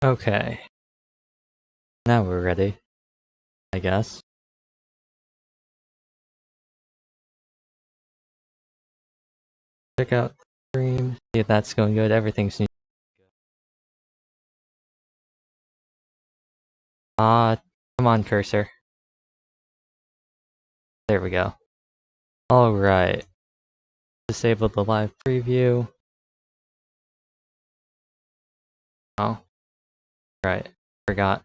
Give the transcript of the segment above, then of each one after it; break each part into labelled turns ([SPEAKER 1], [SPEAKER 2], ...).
[SPEAKER 1] Okay. Now we're ready, I guess. Check out the stream, see if that's going good. Everything seems come on, cursor. There we go. Alright. Disable the live preview. Oh. Right. Forgot.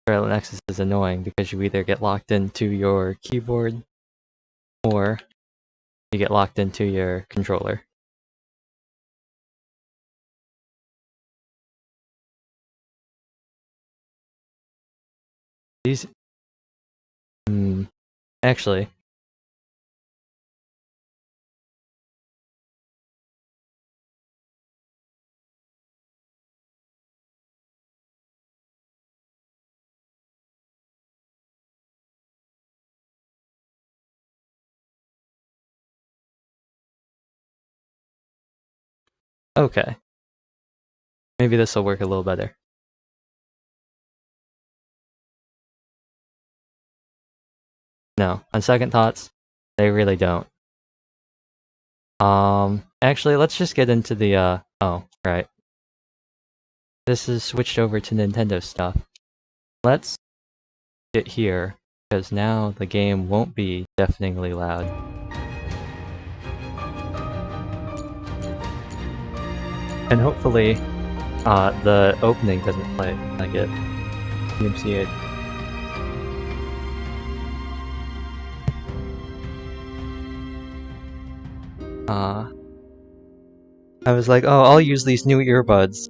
[SPEAKER 1] Scarlet Nexus is annoying because you either get locked into your keyboard or you get locked into your controller. These... actually... Okay. Maybe this will work a little better. No, on second thoughts, they really don't. Actually, let's just get into the, oh, right. This is switched over to Nintendo stuff. Let's get here, because now the game won't be deafeningly loud. And hopefully, the opening doesn't play like it. DMCA. I was like, oh, I'll use these new earbuds.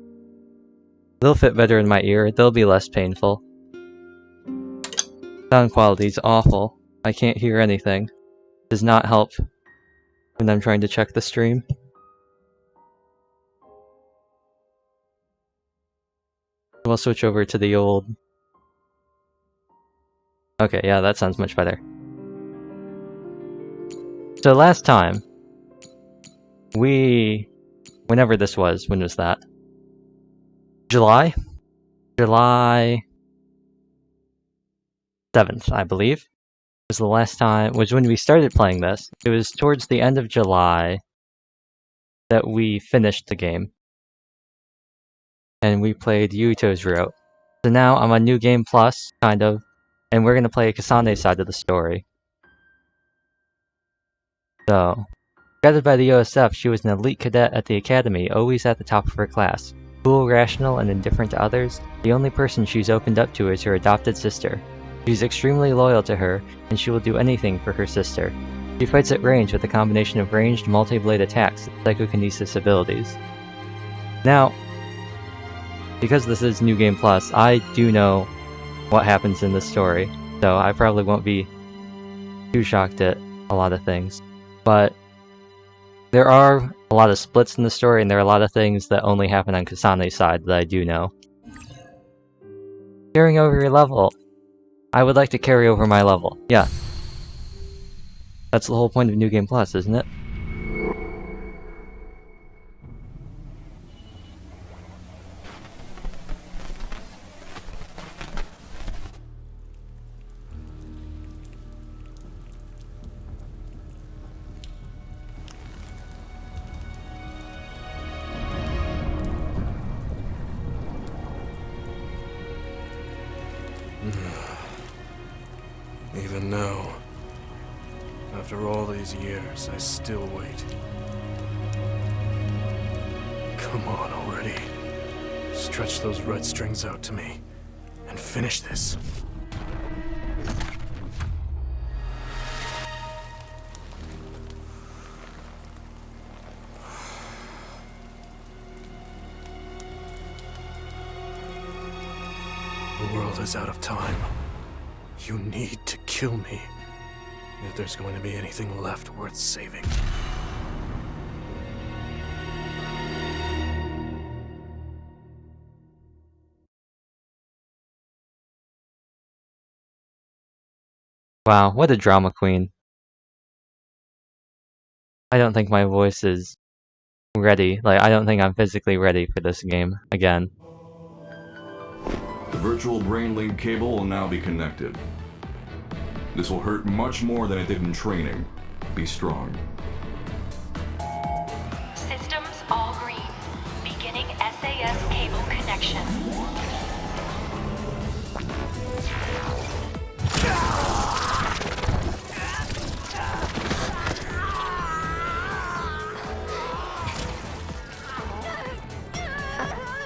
[SPEAKER 1] They'll fit better in my ear, they'll be less painful. Sound quality's awful. I can't hear anything. Does not help when I'm trying to check the stream. We'll switch over to the old... Okay, yeah, that sounds much better. So last time, whenever this was, when was that? July 7th, I believe, was the last time, was when we started playing this. It was towards the end of July that we finished the game. And we played Yuito's route. So now I'm on New Game Plus, kind of, and we're gonna play Kasane's side of the story. So, guided by the OSF, she was an elite cadet at the academy, always at the top of her class. Cool, rational, and indifferent to others, the only person she's opened up to is her adopted sister. She's extremely loyal to her, and she will do anything for her sister. She fights at range with a combination of ranged multi-blade attacks and psychokinesis abilities. Now, because this is New Game Plus, I do know what happens in this story, so I probably won't be too shocked at a lot of things. But there are a lot of splits in the story, and there are a lot of things that only happen on Kasane's side that I do know. Carrying over your level. I would like to carry over my level. Yeah. That's the whole point of New Game Plus, isn't it?
[SPEAKER 2] Even now, after all these years, I still wait. Come on already. Stretch those red strings out to me, and finish this. The world is out of time. You need to kill me, if there's going to be anything left worth saving.
[SPEAKER 1] Wow, what a drama queen. I don't think my voice is ready. Like, I don't think I'm physically ready for this game again.
[SPEAKER 3] The virtual brain link cable will now be connected. This will hurt much more than it did in training. Be strong.
[SPEAKER 4] Systems all green. Beginning SAS cable connection.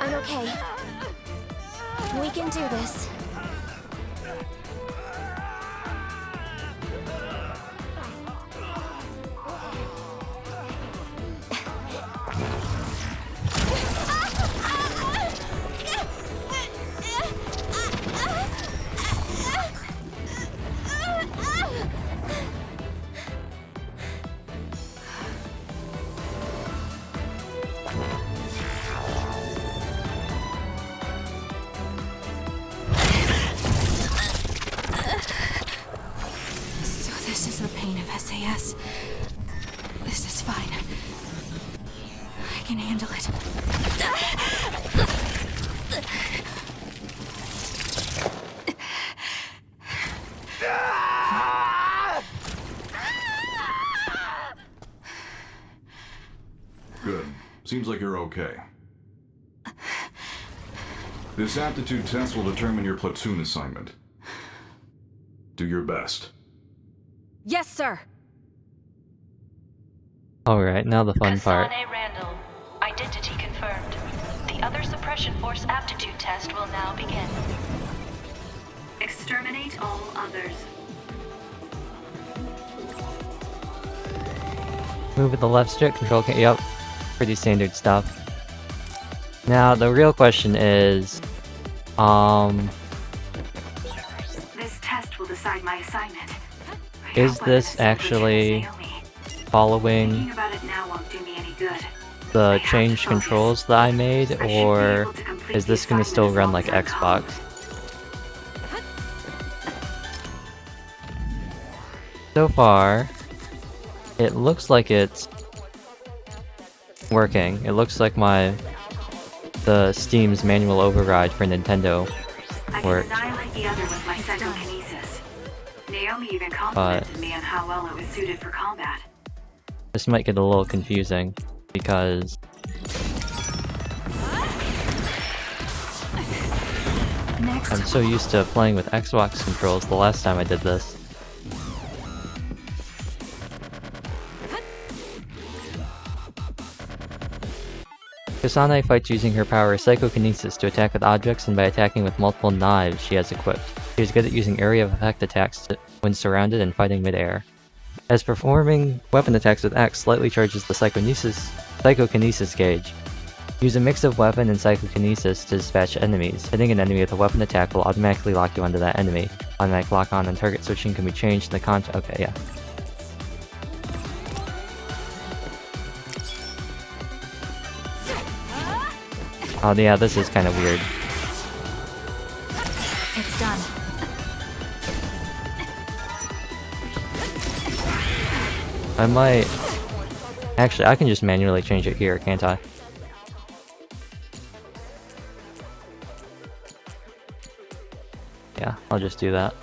[SPEAKER 5] I'm okay. We can do this. This is the pain of SAS. This is fine. I can handle it.
[SPEAKER 3] Good. Seems like you're okay. This aptitude test will determine your platoon assignment. Do your best.
[SPEAKER 5] Yes, sir.
[SPEAKER 1] Alright, now the fun part.
[SPEAKER 4] Kasane Randall. Identity confirmed. The other suppression force aptitude test will now begin. Exterminate all others.
[SPEAKER 1] Move with the left stick, control key, yep. Pretty standard stuff. Now, the real question is,
[SPEAKER 4] This test will decide my assignment.
[SPEAKER 1] is this actually following the changed controls that I made, or is this gonna still run like Xbox? So far, it looks like it's working. It looks like the Steam's manual override for Nintendo worked.
[SPEAKER 4] Naomi even complimented me on how well it was suited for combat.
[SPEAKER 1] This might get a little confusing because I'm so used to playing with Xbox controls the last time I did this. Kasane fights using her power Psychokinesis to attack with objects and by attacking with multiple knives she has equipped. She is good at using area of effect attacks when surrounded and fighting mid-air. As performing weapon attacks with X slightly charges the Psychokinesis gauge. Use a mix of weapon and Psychokinesis to dispatch enemies. Hitting an enemy with a weapon attack will automatically lock you onto that enemy. Automatic lock-on and target switching can be changed in the content. Okay, yeah. Oh yeah, this is kind of weird.
[SPEAKER 5] It's done.
[SPEAKER 1] I might... Actually, I can just manually change it here, can't I? Yeah, I'll just do that.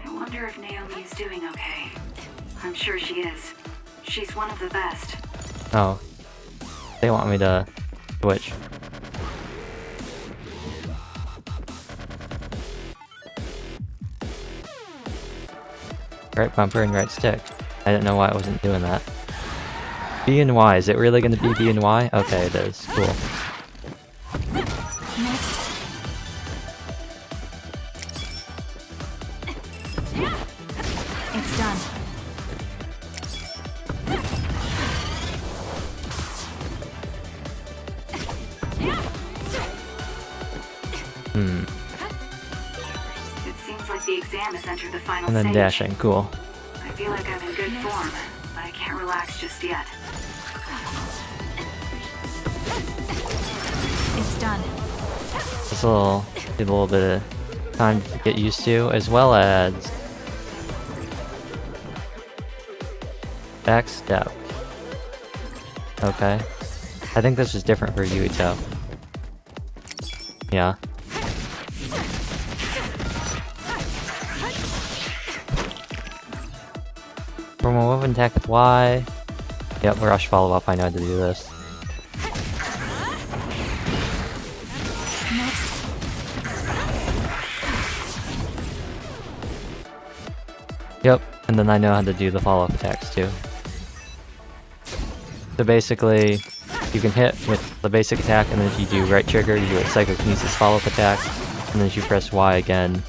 [SPEAKER 4] I wonder if Naomi is doing okay. I'm sure she is. She's one of the best.
[SPEAKER 1] Oh. They want me to switch. Right bumper and right stick. I didn't know why it wasn't doing that. B and Y, is it really gonna be B and Y? Okay, it is. Cool.
[SPEAKER 5] It's done.
[SPEAKER 4] It seems like the exam has entered the final
[SPEAKER 1] And then
[SPEAKER 4] stage.
[SPEAKER 1] dashing, cool.
[SPEAKER 4] I feel like I'm in good form, but I can't relax just yet.
[SPEAKER 5] It's done.
[SPEAKER 1] This will need a little bit of time to get used to, as well as Backstep. Okay. I think this is different for Yuito. Yeah. From a weapon attack with Y. Yep, rush follow up, I know how to do this. Yep, and then I know how to do the follow-up attacks too. So basically, you can hit with the basic attack, and then if you do right trigger, you do a psychokinesis follow-up attack, and then if you press Y again,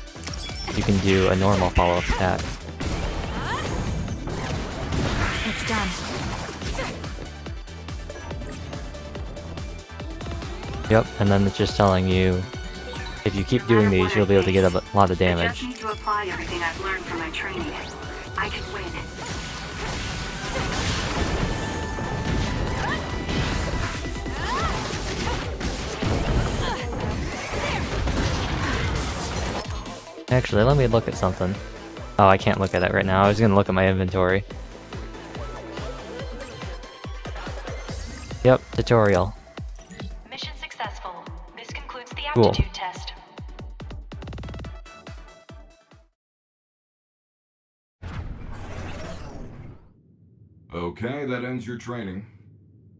[SPEAKER 1] you can do a normal follow-up attack.
[SPEAKER 5] It's done.
[SPEAKER 1] Yep, and then it's just telling you, if you keep doing these, you'll be able to get a lot of
[SPEAKER 4] I
[SPEAKER 1] damage.
[SPEAKER 4] just need to apply everything I've learned from my training. I can win.
[SPEAKER 1] Actually, let me look at something. Oh, I can't look at it right now. I was gonna look at my inventory. Yep, tutorial.
[SPEAKER 6] Mission successful. This concludes the
[SPEAKER 1] Cool.
[SPEAKER 6] aptitude test.
[SPEAKER 3] Okay, that ends your training.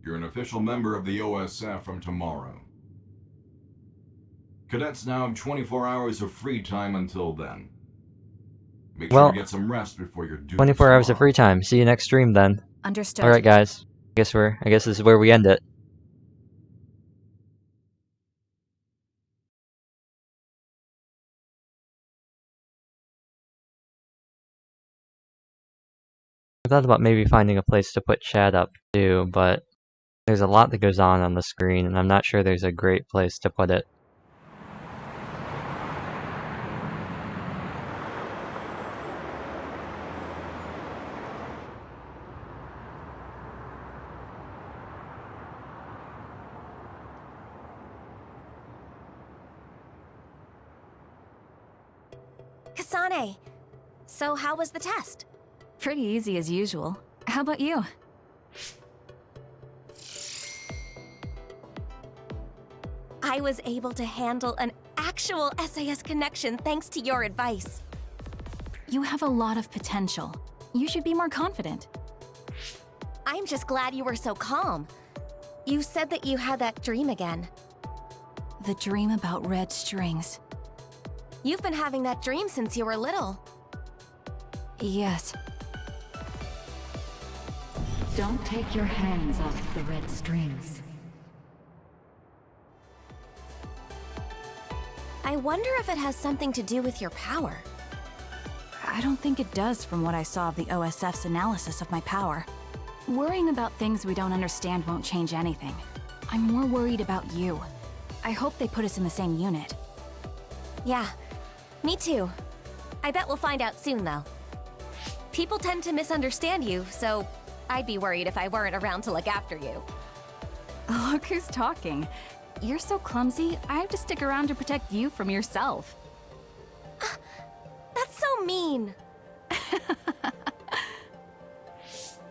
[SPEAKER 3] You're an official member of the OSF from tomorrow. Cadets now have 24 hours of free time until then. Make sure
[SPEAKER 1] Well,
[SPEAKER 3] to get some rest before your duty.
[SPEAKER 1] 24 hours of free time. See you next stream then.
[SPEAKER 5] Understood.
[SPEAKER 1] Alright guys. I guess this is where we end it. I thought about maybe finding a place to put chat up too, but there's a lot that goes on the screen, and I'm not sure there's a great place to put it.
[SPEAKER 7] Kasane, so how was the test?
[SPEAKER 5] Pretty easy as usual. How about you?
[SPEAKER 7] I was able to handle an actual SAS connection thanks to your advice.
[SPEAKER 5] You have a lot of potential. You should be more confident.
[SPEAKER 7] I'm just glad you were so calm. You said that you had that dream again.
[SPEAKER 5] The dream about red strings.
[SPEAKER 7] You've been having that dream since you were little.
[SPEAKER 5] Yes.
[SPEAKER 8] Don't take your hands off the red strings.
[SPEAKER 7] I wonder if it has something to do with your power.
[SPEAKER 5] I don't think it does from what I saw of the OSF's analysis of my power. Worrying about things we don't understand won't change anything. I'm more worried about you. I hope they put us in the same unit.
[SPEAKER 7] Yeah, me too. I bet we'll find out soon, though. People tend to misunderstand you, so I'd be worried if I weren't around to look after you.
[SPEAKER 5] Look who's talking. You're so clumsy, I have to stick around to protect you from yourself.
[SPEAKER 7] That's so mean.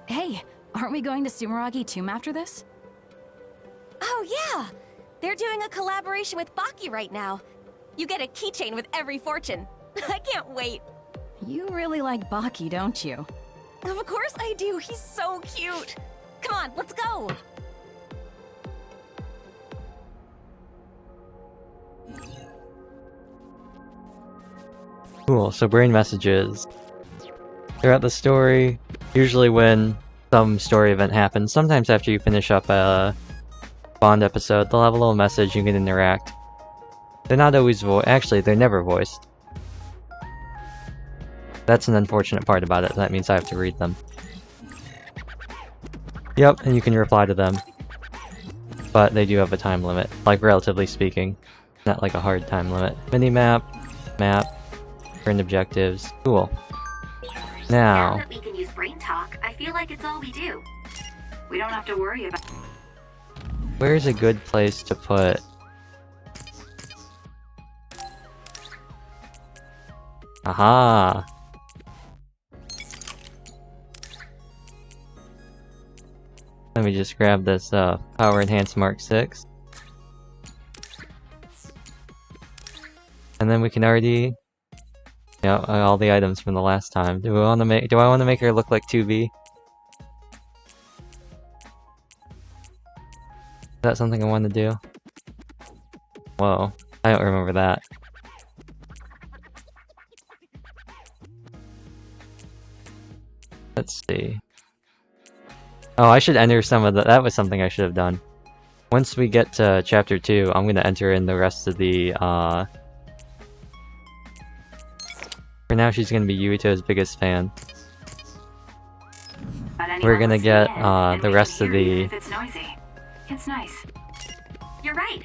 [SPEAKER 5] Hey, aren't we going to Sumeragi Tomb after this?
[SPEAKER 7] Oh yeah! They're doing a collaboration with Baki right now. You get a keychain with every fortune. I can't wait.
[SPEAKER 5] You really like Baki, don't you?
[SPEAKER 7] Of course I do, he's so cute. Come on, let's go.
[SPEAKER 1] Cool, so brain messages. Throughout the story, usually when some story event happens, sometimes after you finish up a Bond episode, they'll have a little message you can interact. They're not always actually, they're never voiced. That's an unfortunate part about it, that means I have to read them. Yep, and you can reply to them. But they do have a time limit, like relatively speaking. Not like a hard time limit. Minimap, map, current objectives. Cool.
[SPEAKER 4] Now
[SPEAKER 1] Now,
[SPEAKER 4] that we can use brain talk, I feel like it's all we do. We don't have to worry about.
[SPEAKER 1] where's a good place to put... Aha! Let me just grab this Power Enhanced Mark 6. And then we can already... Yeah, all the items from the last time. Do I want to make her look like 2B? Is that something I want to do? Whoa, I don't remember that. Let's see. Oh, I should enter some of the... That was something I should have done. Once we get to Chapter 2, I'm gonna enter in the rest of the, For now, she's gonna be Yuito's biggest fan. We're gonna get, the rest of the...
[SPEAKER 4] It's noisy. It's nice. You're right.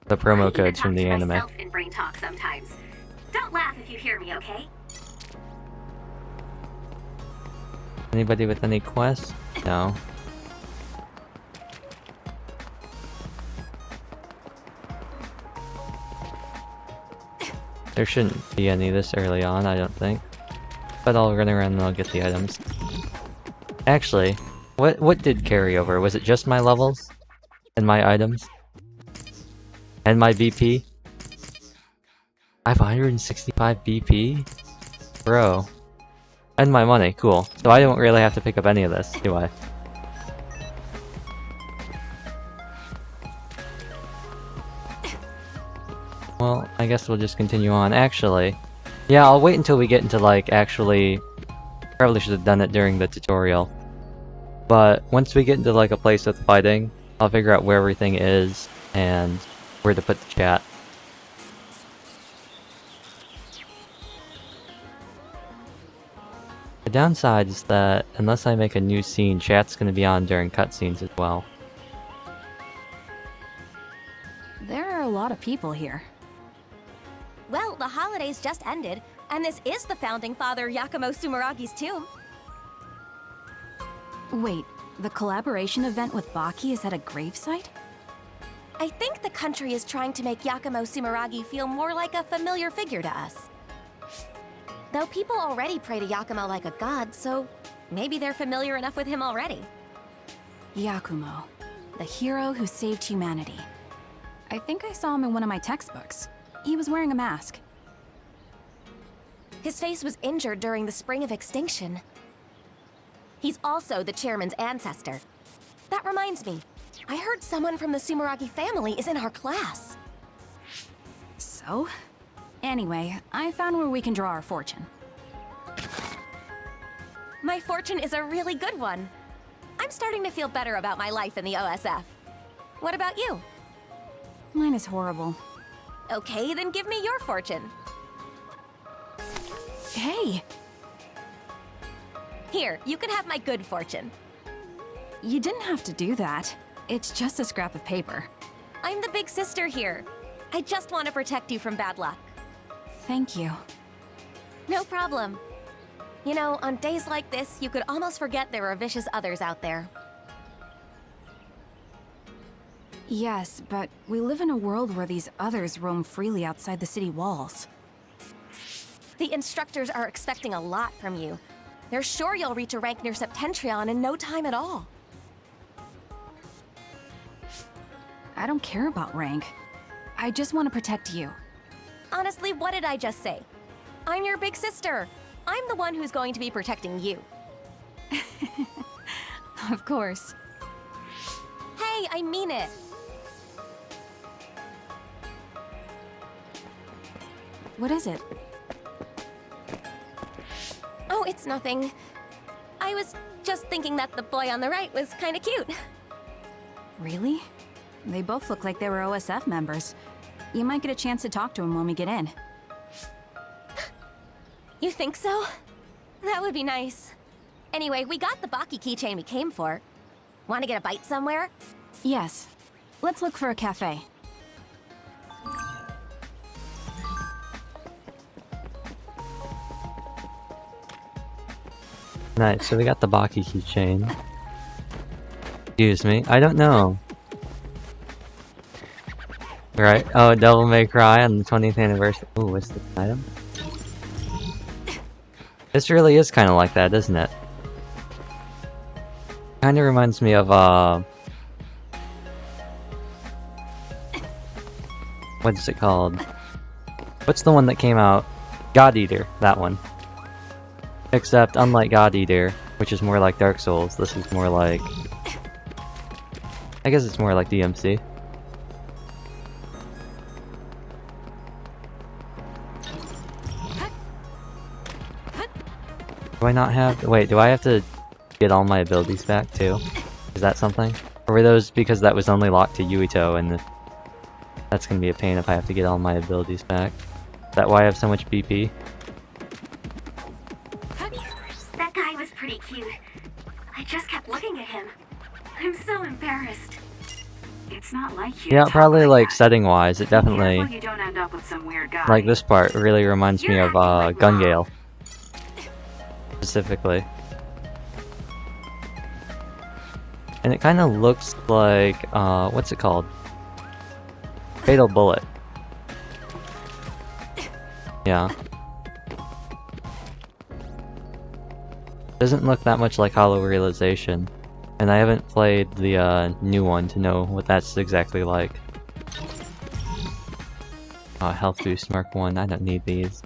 [SPEAKER 1] The promo codes from the anime.
[SPEAKER 7] In brain talk sometimes. Don't laugh if you hear me, okay?
[SPEAKER 1] Anybody with any quests? No. There shouldn't be any this early on, I don't think. But I'll run around and I'll get the items. Actually, what did carry over? Was it just my levels? And my items? And my BP? I have 165 BP? Bro. And my money, cool. So I don't really have to pick up any of this, do I? Well, I guess we'll just continue on. Actually, yeah, I'll wait until we get into, like, actually... Probably should have done it during the tutorial. But once we get into, like, a place with fighting, I'll figure out where everything is, and where to put the chat. The downside is that, unless I make a new scene, chat's gonna be on during cutscenes as well.
[SPEAKER 5] There are a lot of people here.
[SPEAKER 7] Well, the holidays just ended, and this is the founding father Yakumo Sumeragi's tomb.
[SPEAKER 5] Wait, the collaboration event with Baki is at a gravesite?
[SPEAKER 7] I think the country is trying to make Yakumo Sumeragi feel more like a familiar figure to us. Though people already pray to Yakumo like a god, so maybe they're familiar enough with him already.
[SPEAKER 5] Yakumo, the hero who saved humanity. I think I saw him in one of my textbooks. He was wearing a mask.
[SPEAKER 7] His face was injured during the Spring of Extinction. He's also the chairman's ancestor. That reminds me, I heard someone from the Sumeragi family is in our class.
[SPEAKER 5] So? Anyway, I found where we can draw our fortune.
[SPEAKER 7] My fortune is a really good one. I'm starting to feel better about my life in the OSF. What about you?
[SPEAKER 5] Mine is horrible.
[SPEAKER 7] Okay, then give me your fortune.
[SPEAKER 5] Hey!
[SPEAKER 7] Here, you can have my good fortune.
[SPEAKER 5] You didn't have to do that. It's just a scrap of paper.
[SPEAKER 7] I'm the big sister here. I just want to protect you from bad luck.
[SPEAKER 5] Thank you.
[SPEAKER 7] No problem. You know, on days like this, you could almost forget there are vicious others out there.
[SPEAKER 5] Yes, but we live in a world where these others roam freely outside the city walls.
[SPEAKER 7] The instructors are expecting a lot from you. They're sure you'll reach a rank near Septentrion in no time at all.
[SPEAKER 5] I don't care about rank. I just want to protect you.
[SPEAKER 7] Honestly, what did I just say? I'm your big sister. I'm the one who's going to be protecting you.
[SPEAKER 5] Of course.
[SPEAKER 7] Hey, I mean it.
[SPEAKER 5] What is it?
[SPEAKER 7] Oh, it's nothing. I was just thinking that the boy on the right was kind of cute.
[SPEAKER 5] Really? They both look like they were OSF members. You might get a chance to talk to him when we get in.
[SPEAKER 7] You think so? That would be nice. Anyway, we got the Baki keychain we came for. Want to get a bite somewhere?
[SPEAKER 5] Yes. Let's look for a cafe.
[SPEAKER 1] Nice, so we got the Baki keychain. Excuse me, I don't know. Right, oh, Devil May Cry on the 20th anniversary. Ooh, what's this item? This really is kind of like that, isn't it? Kind of reminds me of what is it called? What's the one that came out? God Eater, that one. Except unlike God Eater, which is more like Dark Souls, this is more like, I guess it's more like DMC. Do I not have? Wait, do I have to get all my abilities back too? Is that something? Or were those because that was only locked to Yuito and that's gonna be a pain if I have to get all my abilities back? Is that why I have so much BP?
[SPEAKER 4] That guy was pretty cute. I just kept looking at him. I'm so embarrassed. It's not like you.
[SPEAKER 1] Yeah,
[SPEAKER 4] to talk
[SPEAKER 1] probably like
[SPEAKER 4] that.
[SPEAKER 1] setting wise, it
[SPEAKER 4] Be careful
[SPEAKER 1] definitely,
[SPEAKER 4] you don't end up with some weird guy.
[SPEAKER 1] like this part really reminds me
[SPEAKER 4] You're
[SPEAKER 1] of
[SPEAKER 4] acting like
[SPEAKER 1] Gun
[SPEAKER 4] Mom.
[SPEAKER 1] Gale. Specifically. And it kind of looks like, what's it called? Fatal Bullet. Yeah. Doesn't look that much like Hollow Realization. And I haven't played the new one to know what that's exactly like. Health boost Mark 1, I don't need these.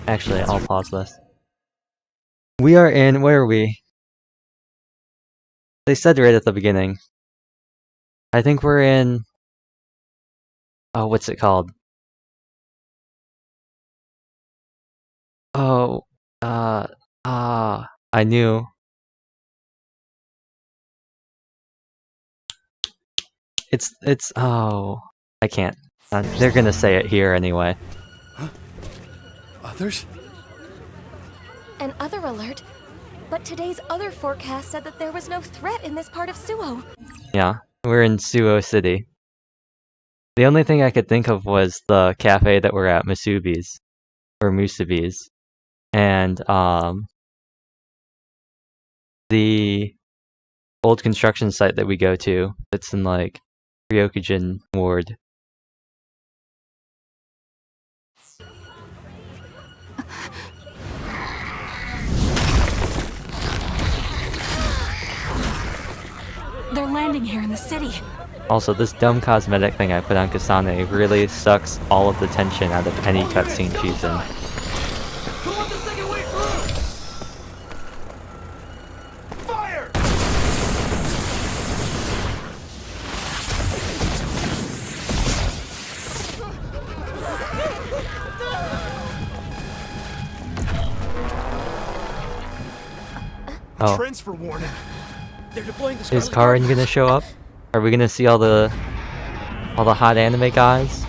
[SPEAKER 1] Actually, I'll pause this. We are in, where are we? They said right at the beginning. I think we're in, oh, what's it called? Oh, I knew. Oh, I can't. They're gonna say it here anyway.
[SPEAKER 2] Others?
[SPEAKER 7] An other alert? But today's other forecast said that there was no threat in this part of Suo.
[SPEAKER 1] Yeah, we're in Suo City. The only thing I could think of was the cafe that we're at, Musubi's. Or Musubi's. And, the old construction site that we go to, that's in, like, Ryokujin Ward.
[SPEAKER 5] They're landing here in the city.
[SPEAKER 1] Also, this dumb cosmetic thing I put on Kasane really sucks all of the tension out of any cutscene she's in.
[SPEAKER 2] Who wants the second way through? Fire!
[SPEAKER 1] Oh,
[SPEAKER 2] Transfer warning. They're deploying the
[SPEAKER 1] is
[SPEAKER 2] Scarlet
[SPEAKER 1] Karin
[SPEAKER 2] Nexus.
[SPEAKER 1] gonna show up? Are we gonna see all the hot anime guys?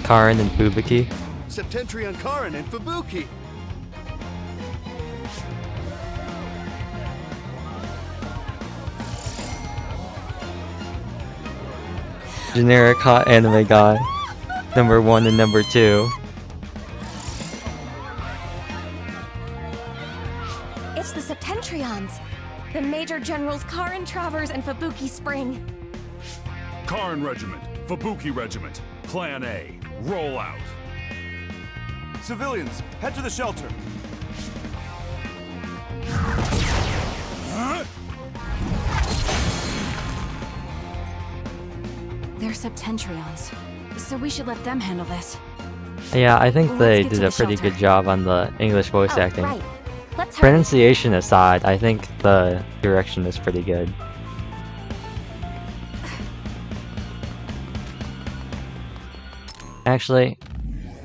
[SPEAKER 1] Karin and Fubuki.
[SPEAKER 2] Septentrion Karin and Fubuki.
[SPEAKER 1] Generic hot anime guy. Number 1 and number 2.
[SPEAKER 7] It's the Septentrions. The Major Generals Karin Travers and Fubuki Spring.
[SPEAKER 9] Karin Regiment, Fubuki Regiment, Plan A, roll out.
[SPEAKER 2] Civilians, head to the shelter.
[SPEAKER 5] They're Septentrions, so we should let them handle this.
[SPEAKER 1] Yeah, I think
[SPEAKER 5] Let's
[SPEAKER 1] they
[SPEAKER 5] get to
[SPEAKER 1] did a
[SPEAKER 5] the
[SPEAKER 1] pretty
[SPEAKER 5] shelter.
[SPEAKER 1] good job on the English voice
[SPEAKER 7] Oh,
[SPEAKER 1] acting.
[SPEAKER 7] right. Let's hurry.
[SPEAKER 1] Pronunciation aside, I think the direction is pretty good. Actually,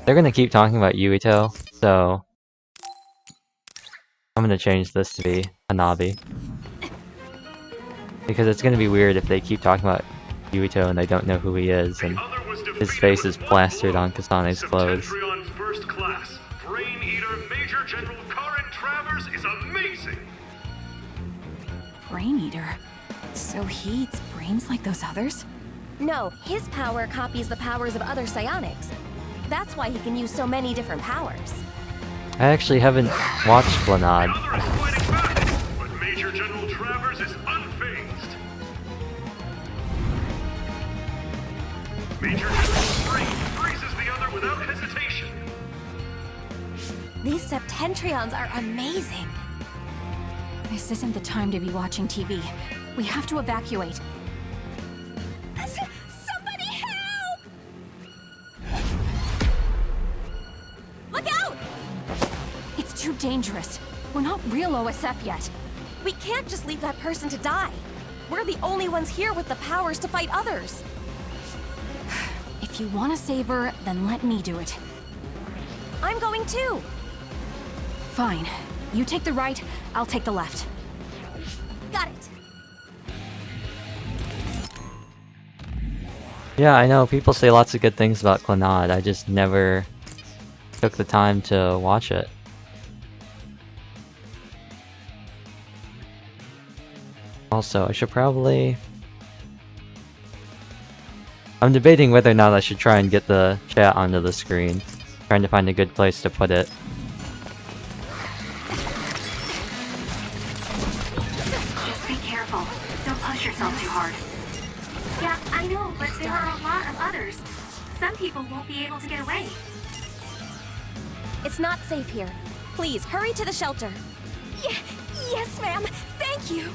[SPEAKER 1] they're gonna keep talking about Yuito, so I'm gonna change this to be Hanabi. Because it's gonna be weird if they keep talking about Yuito and they don't know who he is, and his face is plastered on Kasane's clothes.
[SPEAKER 9] Septentrion's first class, Brain Eater Major General Karin Travers is amazing.
[SPEAKER 5] Brain Eater? So he eats brains like those others?
[SPEAKER 7] No, his power copies the powers of other psionics. That's why he can use so many different powers.
[SPEAKER 1] I actually haven't watched Glenad.
[SPEAKER 9] The other is fighting back, but Major General Travers is unfazed. Major General Spring freezes the other without hesitation.
[SPEAKER 7] These Septentrions are amazing.
[SPEAKER 5] This isn't the time to be watching TV. We have to evacuate.
[SPEAKER 7] Somebody help! Look out!
[SPEAKER 5] It's too dangerous. We're not real OSF yet.
[SPEAKER 7] We can't just leave that person to die. We're the only ones here with the powers to fight others.
[SPEAKER 5] If you want to save her, then let me do it.
[SPEAKER 7] I'm going too.
[SPEAKER 5] Fine. You take the right, I'll take the left.
[SPEAKER 7] Got it.
[SPEAKER 1] Yeah, I know, people say lots of good things about Glenad, I just never took the time to watch it. Also, I should probably... I'm debating whether or not I should try and get the chat onto the screen. Trying to find a good place to put it.
[SPEAKER 4] Just be careful. Don't push yourself too hard. Yeah, I know, but there are a lot of others. Some people won't be able to get away.
[SPEAKER 7] It's not safe here. Please, hurry to the shelter. Yes, ma'am. Thank you.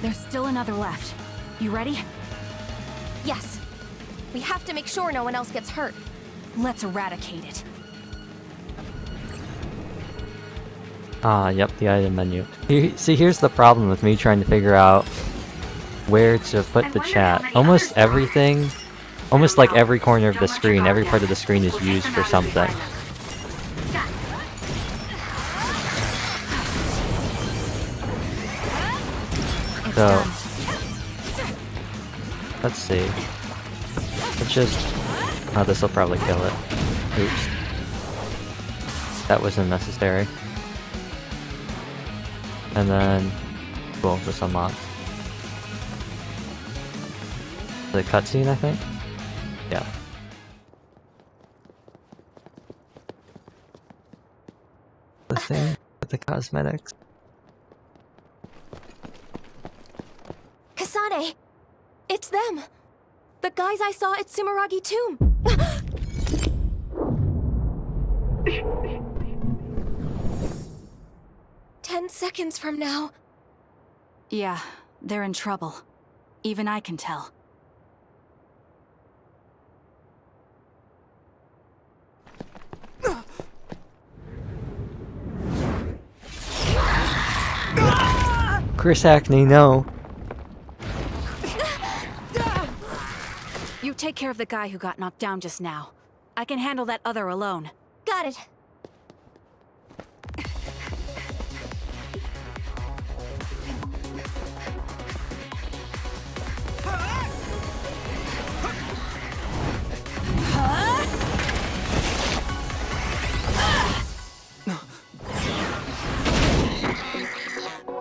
[SPEAKER 5] There's still another left. You ready?
[SPEAKER 7] Yes. We have to make sure no one else gets hurt.
[SPEAKER 5] Let's eradicate it.
[SPEAKER 1] Ah, yep, the item menu. See, here's the problem with me trying to figure out where to put the chat. Almost everything, almost like every corner of the screen, every part of the screen is used for something. So, let's see. Let's just... Oh, this'll probably kill it. Oops. That was unnecessary. And then... Cool, this unlocks. The cutscene, I think? Yeah. The thing with the cosmetics.
[SPEAKER 7] Kasane! It's them! The guys I saw at Sumeragi Tomb! 10 seconds from now.
[SPEAKER 5] Yeah, they're in trouble. Even I can tell.
[SPEAKER 1] Chris Hackney, no.
[SPEAKER 5] You take care of the guy who got knocked down just now. I can handle that other alone.
[SPEAKER 7] Got it.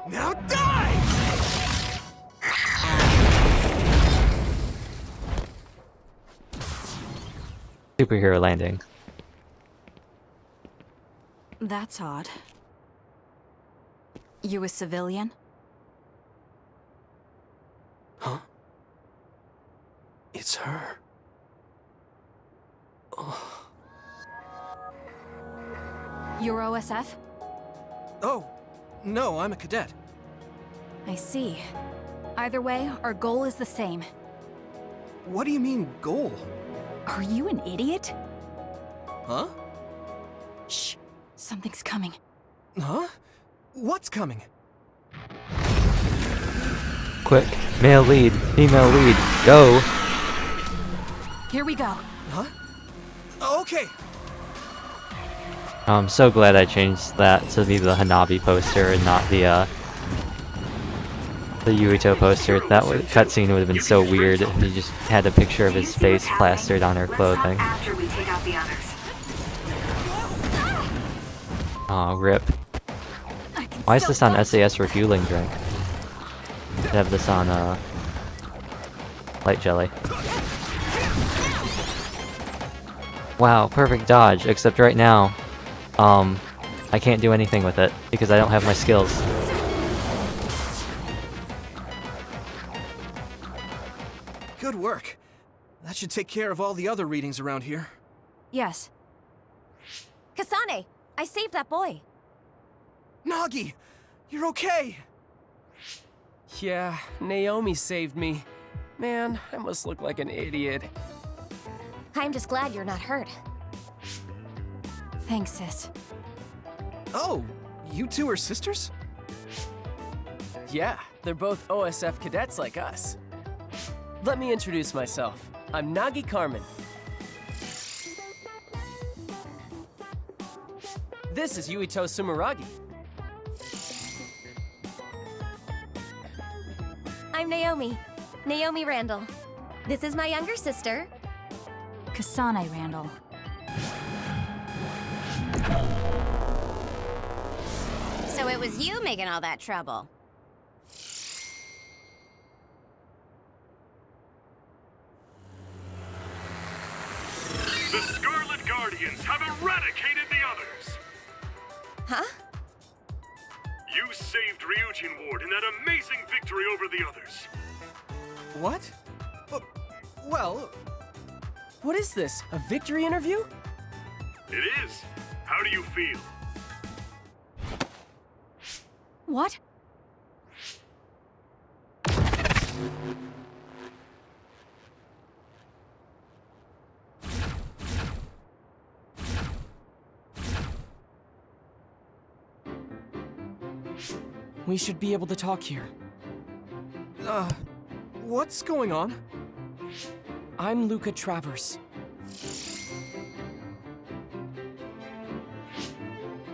[SPEAKER 2] Now die!
[SPEAKER 1] Superhero landing.
[SPEAKER 5] That's odd. You a civilian?
[SPEAKER 2] Huh? It's her.
[SPEAKER 5] You're OSF?
[SPEAKER 2] Oh, no, I'm a cadet.
[SPEAKER 5] I see. Either way, our goal is the same.
[SPEAKER 2] What do you mean, goal?
[SPEAKER 5] Are you an idiot?
[SPEAKER 2] Huh?
[SPEAKER 5] Shh. Something's coming.
[SPEAKER 2] Huh? What's coming?
[SPEAKER 1] Quick, male lead, female lead, go!
[SPEAKER 5] Here we go.
[SPEAKER 2] Huh? Okay.
[SPEAKER 1] I'm so glad I changed that to be the Hanabi poster and not the Yuito poster. That cutscene would have been so weird if you just had a picture of his face plastered on her clothing.
[SPEAKER 4] After we take out the others.
[SPEAKER 1] Aw, rip. Why is this on SAS refueling drink? Should have this on, Light jelly. Wow, perfect dodge, except right now, I can't do anything with it, because I don't have my skills.
[SPEAKER 10] Good work. That should take care of all the other readings around here.
[SPEAKER 5] Yes.
[SPEAKER 7] Kasane, I saved that boy.
[SPEAKER 10] Nagi! You're okay!
[SPEAKER 11] Yeah, Naomi saved me. Man, I must look like an idiot.
[SPEAKER 7] I'm just glad you're not hurt.
[SPEAKER 5] Thanks, sis.
[SPEAKER 10] Oh, you two are sisters?
[SPEAKER 11] Yeah, they're both OSF cadets like us. Let me introduce myself. I'm Nagi Carmen. This is Yuito Sumeragi.
[SPEAKER 7] I'm Naomi. Naomi Randall. This is my younger sister.
[SPEAKER 5] Kasane Randall.
[SPEAKER 12] So it was you making all that trouble.
[SPEAKER 9] The Scarlet Guardians have eradicated the others!
[SPEAKER 7] Huh?
[SPEAKER 9] You saved Ryujin Ward in that amazing victory over the others.
[SPEAKER 10] What? Well...
[SPEAKER 11] What is this? A victory interview?
[SPEAKER 9] It is. How do you feel?
[SPEAKER 5] What?
[SPEAKER 11] We should be able to talk here.
[SPEAKER 10] What's going on?
[SPEAKER 11] I'm Luca Travers.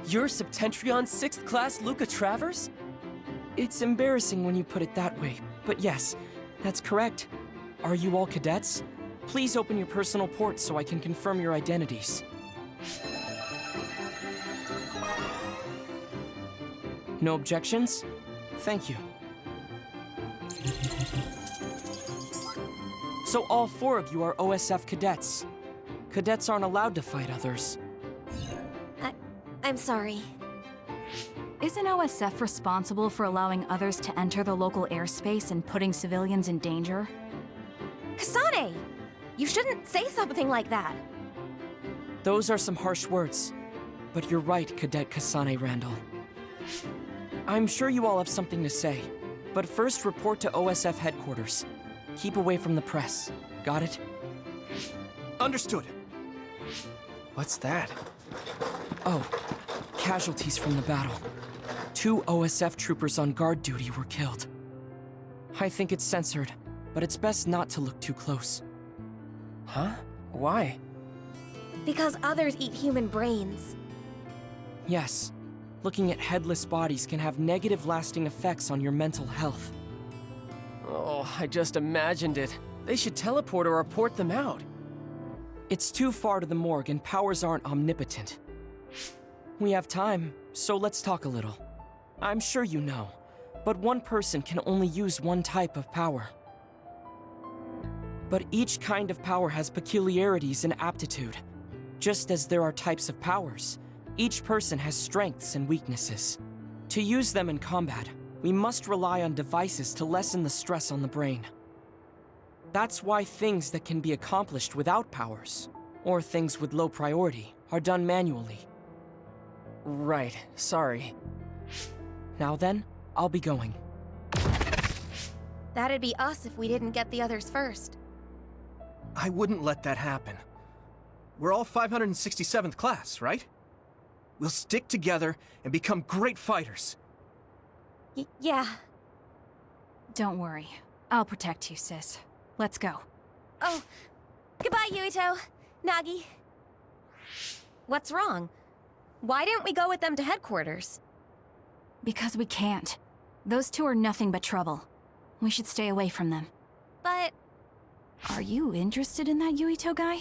[SPEAKER 11] You're Septentrion 6th class Luca Travers? It's embarrassing when you put it that way, but yes, that's correct. Are you all cadets? Please open your personal port so I can confirm your identities. No objections? Thank you. So all 4 of you are OSF cadets. Cadets aren't allowed to fight others.
[SPEAKER 7] I'm sorry.
[SPEAKER 5] Isn't OSF responsible for allowing others to enter the local airspace and putting civilians in danger?
[SPEAKER 7] Kasane! You shouldn't say something like that.
[SPEAKER 11] Those are some harsh words. But you're right, Cadet Kasane Randall. I'm sure you all have something to say. But first report to OSF headquarters. Keep away from the press. Got it?
[SPEAKER 10] Understood. What's that?
[SPEAKER 11] Oh, casualties from the battle. 2 OSF troopers on guard duty were killed. I think it's censored, but it's best not to look too close. Huh? Why?
[SPEAKER 7] Because others eat human brains.
[SPEAKER 11] Yes. Looking at headless bodies can have negative lasting effects on your mental health. Oh, I just imagined it. They should teleport or report them out. It's too far to the morgue and powers aren't omnipotent. We have time, so let's talk a little. I'm sure you know, but one person can only use one type of power. But each kind of power has peculiarities and aptitude. Just as there are types of powers, each person has strengths and weaknesses. To use them in combat, we must rely on devices to lessen the stress on the brain. That's why things that can be accomplished without powers, or things with low priority, are done manually. Right, sorry. Now then, I'll be going.
[SPEAKER 7] That'd be us if we didn't get the others first.
[SPEAKER 10] I wouldn't let that happen. We're all 567th class, right? We'll stick together and become great fighters.
[SPEAKER 7] Yeah.
[SPEAKER 5] Don't worry. I'll protect you, sis. Let's go.
[SPEAKER 7] Oh, goodbye, Yuito. Nagi. What's wrong? Why didn't we go with them to headquarters?
[SPEAKER 5] Because we can't. Those 2 are nothing but trouble. We should stay away from them.
[SPEAKER 7] But...
[SPEAKER 5] Are you interested in that Yuito guy?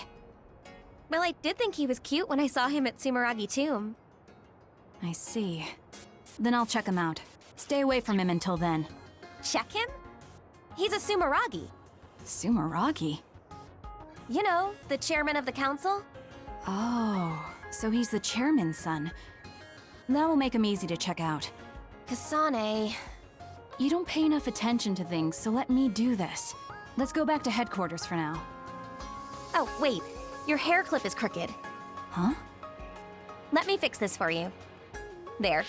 [SPEAKER 7] Well, I did think he was cute when I saw him at Sumeragi Tomb.
[SPEAKER 5] I see. Then I'll check him out. Stay away from him until then.
[SPEAKER 7] Check him? He's a Sumeragi.
[SPEAKER 5] Sumeragi?
[SPEAKER 7] You know, the chairman of the council?
[SPEAKER 5] Oh, so he's the chairman's son. That will make him easy to check out.
[SPEAKER 7] Kasane...
[SPEAKER 5] You don't pay enough attention to things, so let me do this. Let's go back to headquarters for now.
[SPEAKER 7] Oh, wait. Your hair clip is crooked.
[SPEAKER 5] Huh?
[SPEAKER 7] Let me fix this for you. There.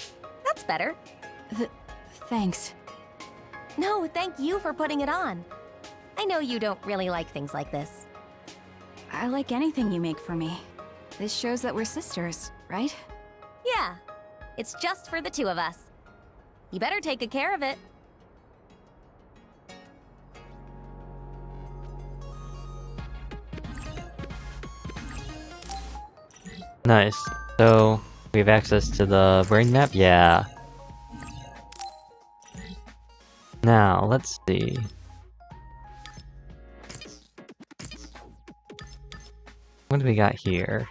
[SPEAKER 7] That's better.
[SPEAKER 5] Thanks.
[SPEAKER 7] No, thank you for putting it on. I know you don't really like things like this.
[SPEAKER 5] I like anything you make for me. This shows that we're sisters, right?
[SPEAKER 7] Yeah. It's just for the two of us. You better take good care of it.
[SPEAKER 1] Nice. So, we have access to the brain map? Yeah. Now, let's see. What do we got here?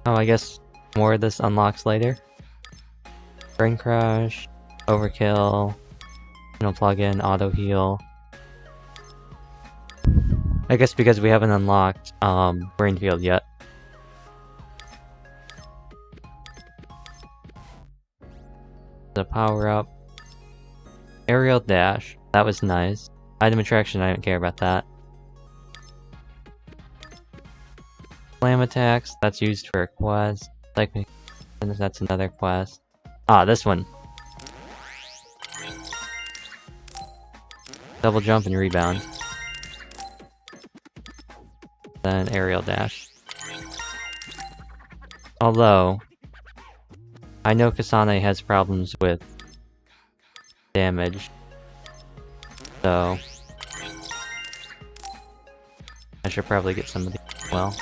[SPEAKER 1] Oh, I guess more of this unlocks later. Brain crush, overkill, plug-in, auto heal. I guess because we haven't unlocked brain field yet. The power up. Aerial dash. That was nice. Item attraction, I don't care about that. Slam attacks, that's used for a quest. Like, that's another quest. Ah, this one. Double jump and rebound. Then aerial dash. Although, I know Kasane has problems with damage. So, I should probably get some of these as well.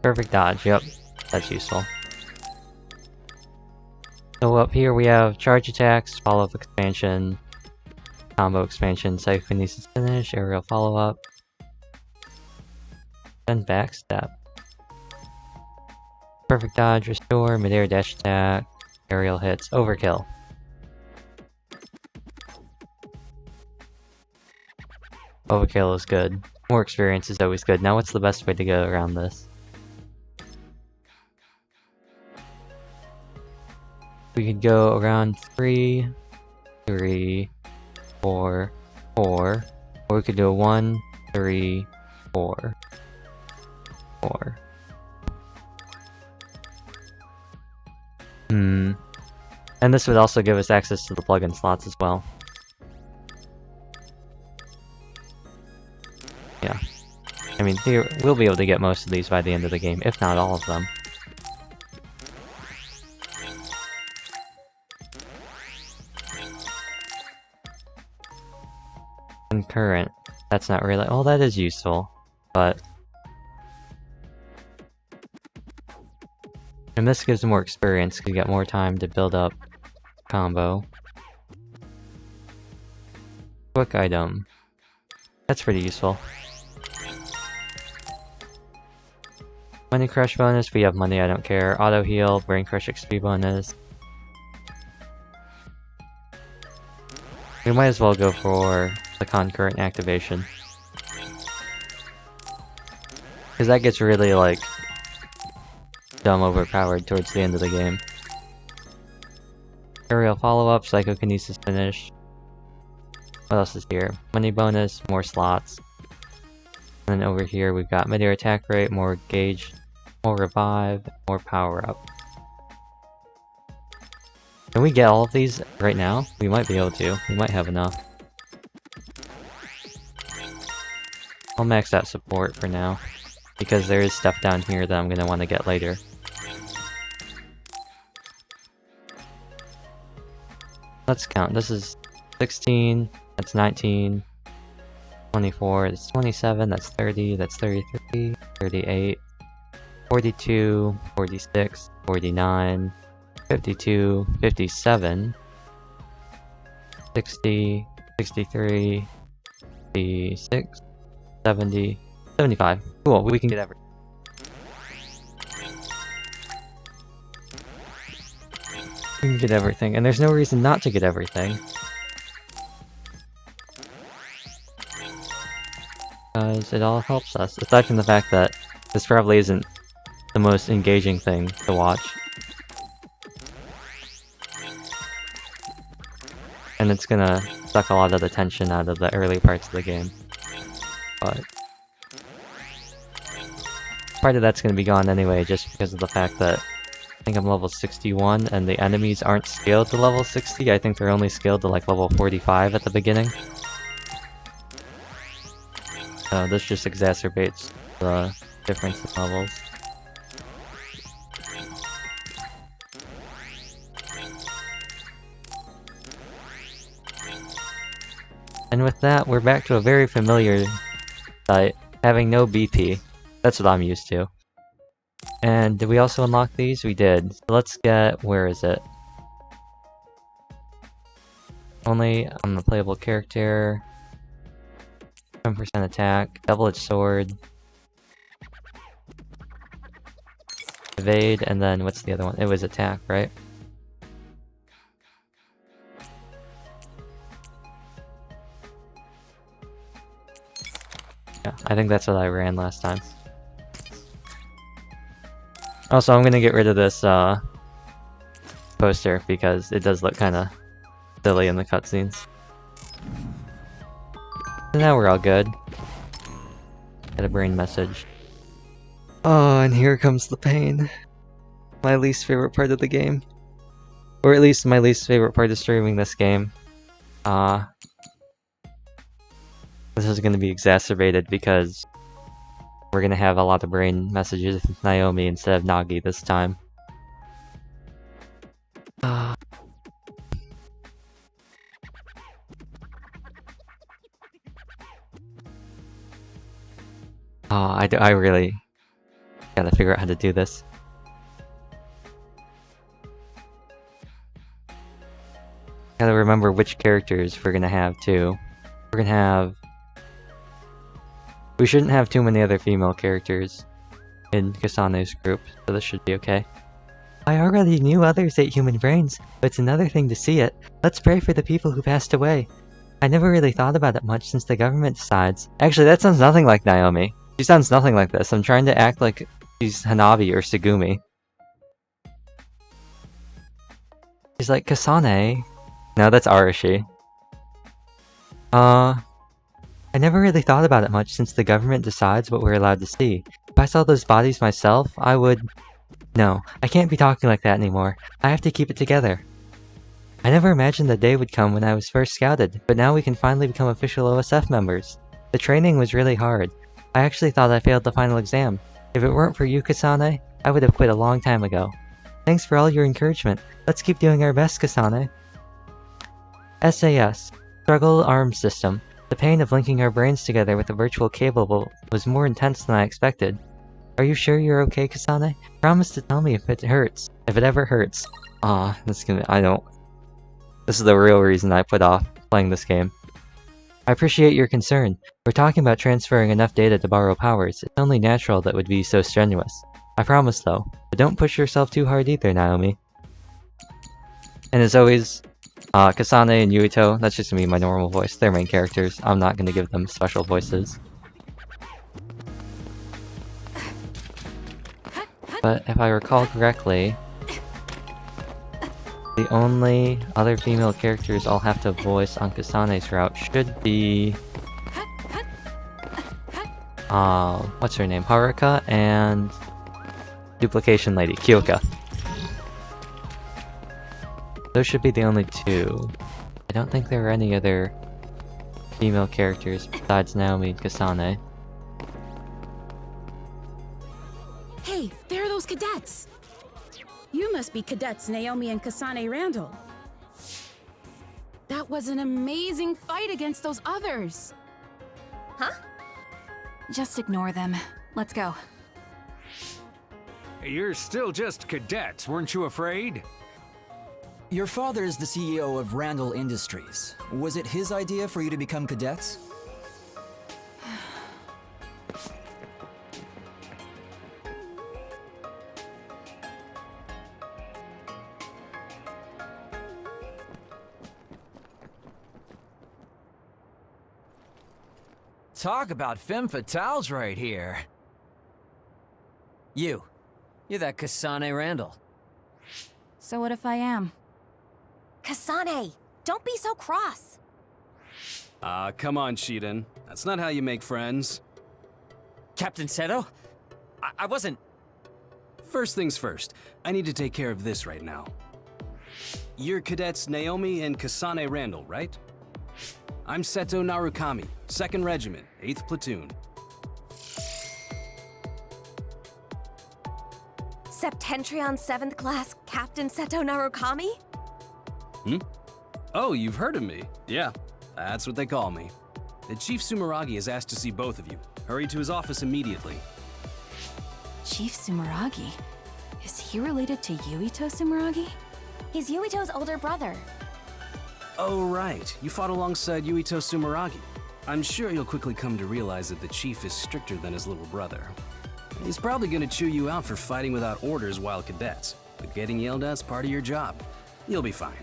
[SPEAKER 1] Perfect dodge, yep, that's useful. So up here we have charge attacks, follow-up expansion, combo expansion, psychokinesis finish, aerial follow-up, then backstep. Perfect dodge, restore, mid-air dash attack, aerial hits, overkill. Overkill is good. More experience is always good. Now what's the best way to go around this? We could go around 3, 3, 4, 4, or we could do a 1, 3, 4, 4. And this would also give us access to the plugin slots as well. Yeah. I mean, we'll be able to get most of these by the end of the game, if not all of them. Concurrent. That's not really... Oh, that is useful, but... And this gives more experience, because you get more time to build up combo. Quick item. That's pretty useful. Money crush bonus, we have money, I don't care. Auto heal, brain crush XP bonus. We might as well go for the concurrent activation. Because that gets really, like, dumb overpowered towards the end of the game. Aerial follow-up, psychokinesis finish. What else is here? Money bonus, more slots. And then over here we've got mid-air attack rate, more gauge, more revive, more power-up. Can we get all of these right now? We might be able to. We might have enough. I'll max out support for now, because there is stuff down here that I'm going to want to get later. Let's count. This is 16, that's 19, 24, that's 27, that's 30, that's 33, 38, 42, 46, 49, 52, 57, 60, 63, 66, 70, 75. Cool, we can get everything. We can get everything, and there's no reason not to get everything. Because it all helps us, aside from the fact that this probably isn't the most engaging thing to watch. And it's gonna suck a lot of the tension out of the early parts of the game. But part of that's gonna be gone anyway, just because of the fact that I think I'm level 61 and the enemies aren't scaled to level 60. I think they're only scaled to like level 45 at the beginning. So this just exacerbates the difference in levels. And with that, we're back to a very familiar site, having no BP. That's what I'm used to. And did we also unlock these? We did. So let's get... where is it? Only on the playable character. 10% attack, double-edged sword. Evade, and then what's the other one? It was attack, right? Yeah, I think that's what I ran last time. Also, I'm gonna get rid of this poster because it does look kinda silly in the cutscenes. So now we're all good. Get a brain message. Oh, and here comes the pain. My least favorite part of the game. Or at least my least favorite part of streaming this game. This is going to be exacerbated because we're going to have a lot of brain messages with Naomi instead of Nagi this time. I really gotta figure out how to do this. Gotta remember which characters we're gonna have too. We're gonna have... we shouldn't have too many other female characters in Kasane's group, so this should be okay. I already knew others ate human brains, but it's another thing to see it. Let's pray for the people who passed away. I never really thought about it much since the government decides. Actually, that sounds nothing like Naomi. She sounds nothing like this. I'm trying to act like she's Hanabi or Sugumi. She's like, Kasane. No, that's Arashi. I never really thought about it much since the government decides what we're allowed to see. If I saw those bodies myself, I would... No, I can't be talking like that anymore. I have to keep it together. I never imagined the day would come when I was first scouted, but now we can finally become official OSF members. The training was really hard. I actually thought I failed the final exam. If it weren't for you, Kasane, I would have quit a long time ago. Thanks for all your encouragement. Let's keep doing our best, Kasane. SAS. Struggle Arm System. The pain of linking our brains together with a virtual cable was more intense than I expected. Are you sure you're okay, Kasane? Promise to tell me if it hurts. If it ever hurts. This is the real reason I put off playing this game. I appreciate your concern. We're talking about transferring enough data to borrow powers. It's only natural that would be so strenuous. I promise though. But don't push yourself too hard either, Naomi. And as always, Kasane and Yuito, that's just gonna be my normal voice. They're main characters. I'm not gonna give them special voices. But if I recall correctly, the only other female characters I'll have to voice on Kasane's route should be... what's her name? Haruka and... Duplication Lady, Kyoka. Those should be the only two. I don't think there are any other female characters besides Naomi and Kasane.
[SPEAKER 13] Hey, there are those cadets! You must be cadets Naomi and Kasane Randall. That was an amazing fight against those others.
[SPEAKER 7] Huh?
[SPEAKER 5] Just ignore them. Let's go.
[SPEAKER 14] You're still just cadets, weren't you afraid? Your father is the CEO of Randall Industries. Was it his idea for you to become cadets?
[SPEAKER 15] Talk about femme fatales right here. You're that Kasane Randall.
[SPEAKER 5] So what if I am?
[SPEAKER 7] Kasane, don't be so cross.
[SPEAKER 16] Come on, Shiden. That's not how you make friends.
[SPEAKER 15] Captain Seto? I wasn't...
[SPEAKER 16] First things first, I need to take care of this right now. You're cadets Naomi and Kasane Randall, right? I'm Seto Narukami, 2nd Regiment, 8th Platoon.
[SPEAKER 7] Septentrion 7th Class Captain Seto Narukami?
[SPEAKER 16] Oh, you've heard of me. Yeah, that's what they call me. The Chief Sumeragi has asked to see both of you. Hurry to his office immediately.
[SPEAKER 5] Chief Sumeragi? Is he related to Yuito Sumeragi?
[SPEAKER 7] He's Yuito's older brother.
[SPEAKER 16] Oh, right. You fought alongside Yuito Sumeragi. I'm sure you'll quickly come to realize that the Chief is stricter than his little brother. He's probably gonna chew you out for fighting without orders while cadets, but getting yelled at's part of your job. You'll be fine.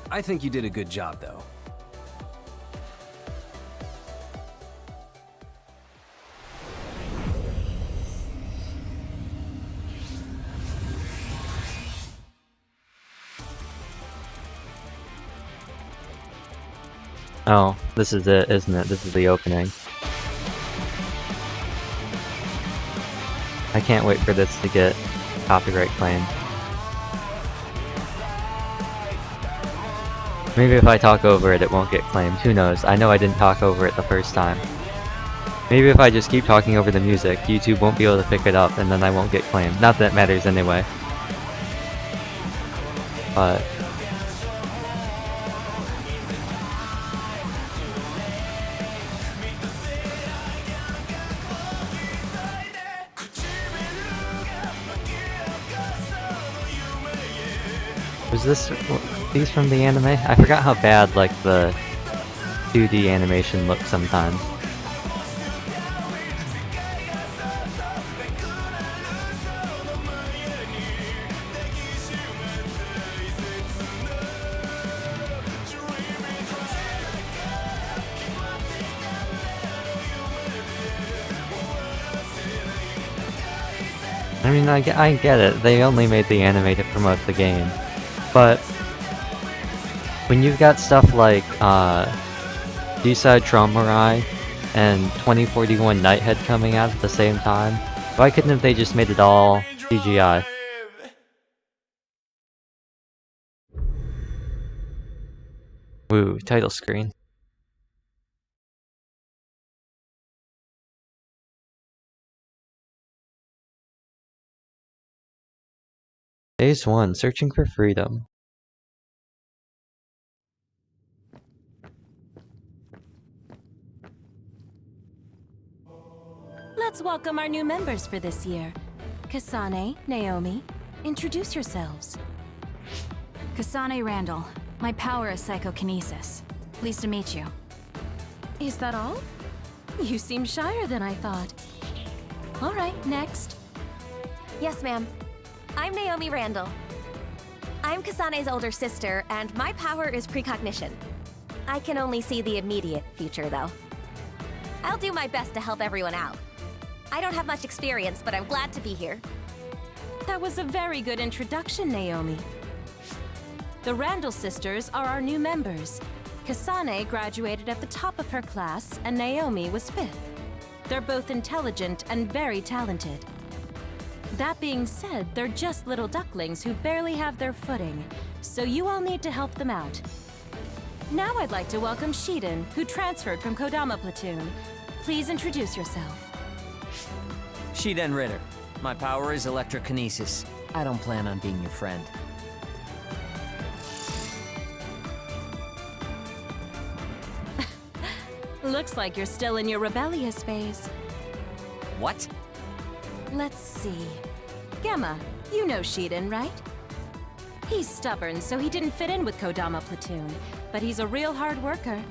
[SPEAKER 16] I think you did a good job, though.
[SPEAKER 1] Oh, this is it, isn't it? This is the opening. I can't wait for this to get copyright claimed. Maybe if I talk over it, it won't get claimed. Who knows? I know I didn't talk over it the first time. Maybe if I just keep talking over the music, YouTube won't be able to pick it up and then I won't get claimed. Not that it matters anyway. But... was this these from the anime? I forgot how bad like the 2D animation looks sometimes. I mean, I get it. They only made the anime to promote the game. But when you've got stuff like D-Side Traumarai and 2041 Nighthead coming out at the same time, why couldn't have they just made it all CGI? Woo, title screen. Phase 1, Searching for Freedom.
[SPEAKER 13] Let's welcome our new members for this year. Kasane, Naomi, introduce yourselves.
[SPEAKER 5] Kasane Randall. My power is psychokinesis. Pleased to meet you.
[SPEAKER 13] Is that all? You seem shyer than I thought. All right, next.
[SPEAKER 7] Yes, ma'am. I'm Naomi Randall. I'm Kasane's older sister, and my power is precognition. I can only see the immediate future, though. I'll do my best to help everyone out. I don't have much experience, but I'm glad to be here.
[SPEAKER 13] That was a very good introduction, Naomi. The Randall sisters are our new members. Kasane graduated at the top of her class, and Naomi was 5th. They're both intelligent and very talented. That being said, they're just little ducklings who barely have their footing, so you all need to help them out. Now I'd like to welcome Shiden, who transferred from Kodama Platoon. Please introduce yourself.
[SPEAKER 15] Shiden Ritter. My power is electrokinesis. I don't plan on being your friend.
[SPEAKER 13] Looks like you're still in your rebellious phase.
[SPEAKER 15] What?
[SPEAKER 13] Let's see. Gemma, you know Shiden, right? He's stubborn, so he didn't fit in with Kodama Platoon, but he's a real hard worker.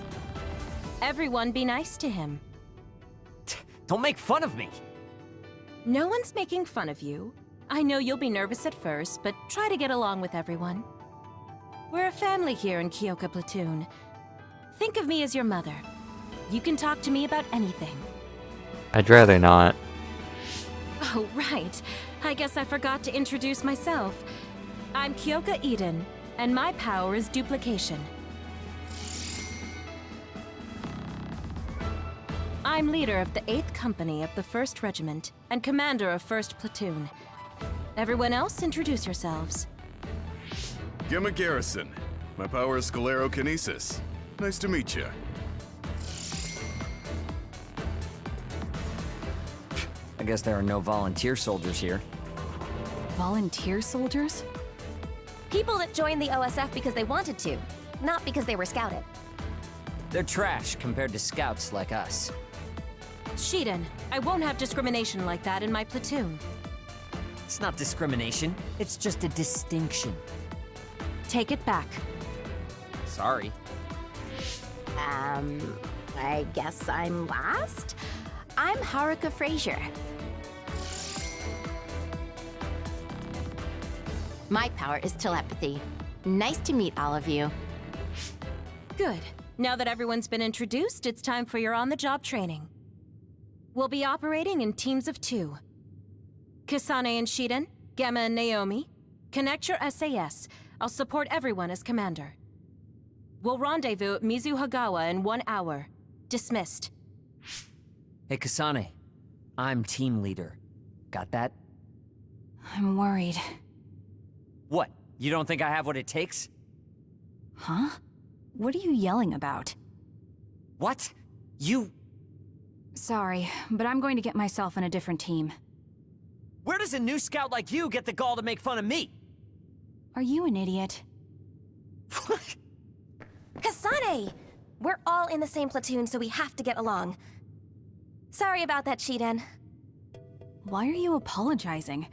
[SPEAKER 13] Everyone be nice to him.
[SPEAKER 15] Don't make fun of me!
[SPEAKER 13] No one's making fun of you. I know you'll be nervous at first, but try to get along with everyone. We're a family here in Kyoka Platoon. Think of me as your mother. You can talk to me about anything.
[SPEAKER 1] I'd rather not.
[SPEAKER 13] Oh, right. I guess I forgot to introduce myself. I'm Kyoka Eden, and my power is duplication. I'm leader of the 8th Company of the 1st Regiment, and commander of 1st Platoon. Everyone else, introduce yourselves.
[SPEAKER 17] Gemma Garrison. My power is sclerokinesis. Nice to meet you.
[SPEAKER 15] I guess there are no volunteer soldiers here.
[SPEAKER 5] Volunteer soldiers?
[SPEAKER 7] People that joined the OSF because they wanted to, not because they were scouted.
[SPEAKER 15] They're trash compared to scouts like us.
[SPEAKER 13] Shiden, I won't have discrimination like that in my platoon.
[SPEAKER 15] It's not discrimination, it's just a distinction.
[SPEAKER 13] Take it back.
[SPEAKER 15] Sorry.
[SPEAKER 12] I guess I'm last? I'm Haruka Frazier. My power is telepathy. Nice to meet all of you.
[SPEAKER 13] Good. Now that everyone's been introduced, it's time for your on-the-job training. We'll be operating in teams of 2. Kasane and Shiden, Gemma and Naomi, connect your SAS. I'll support everyone as commander. We'll rendezvous at Mizuhagawa in 1 hour. Dismissed.
[SPEAKER 15] Hey, Kasane. I'm team leader. Got that?
[SPEAKER 5] I'm worried.
[SPEAKER 15] What? You don't think I have what it takes?
[SPEAKER 5] Huh? What are you yelling about?
[SPEAKER 15] What? You...
[SPEAKER 5] Sorry, but I'm going to get myself in a different team.
[SPEAKER 15] Where does a new scout like you get the gall to make fun of me?
[SPEAKER 5] Are you an idiot?
[SPEAKER 7] Kasane! We're all in the same platoon, so we have to get along. Sorry about that, Shiden.
[SPEAKER 5] Why are you apologizing?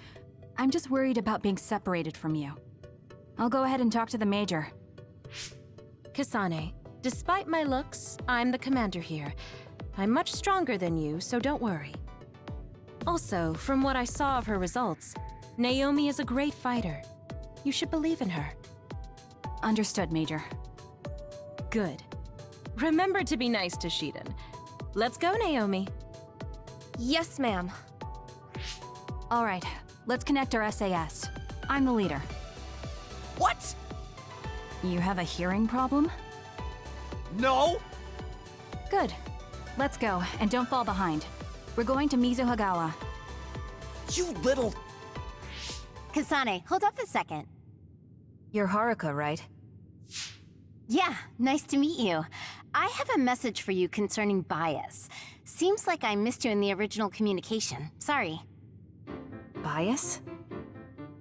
[SPEAKER 5] I'm just worried about being separated from you. I'll go ahead and talk to the Major.
[SPEAKER 13] Kasane, despite my looks, I'm the commander here. I'm much stronger than you, so don't worry. Also, from what I saw of her results, Naomi is a great fighter. You should believe in her.
[SPEAKER 5] Understood, Major.
[SPEAKER 13] Good. Remember to be nice to Shiden. Let's go, Naomi.
[SPEAKER 7] Yes, ma'am.
[SPEAKER 5] All right, let's connect our SAS. I'm the leader.
[SPEAKER 15] What?
[SPEAKER 5] You have a hearing problem?
[SPEAKER 15] No!
[SPEAKER 5] Good. Let's go, and don't fall behind. We're going to Mizuhagawa.
[SPEAKER 15] You little...
[SPEAKER 12] Kasane, hold up a second.
[SPEAKER 5] You're Haruka, right?
[SPEAKER 12] Yeah, nice to meet you. I have a message for you concerning bias. Seems like I missed you in the original communication. Sorry.
[SPEAKER 5] Bias?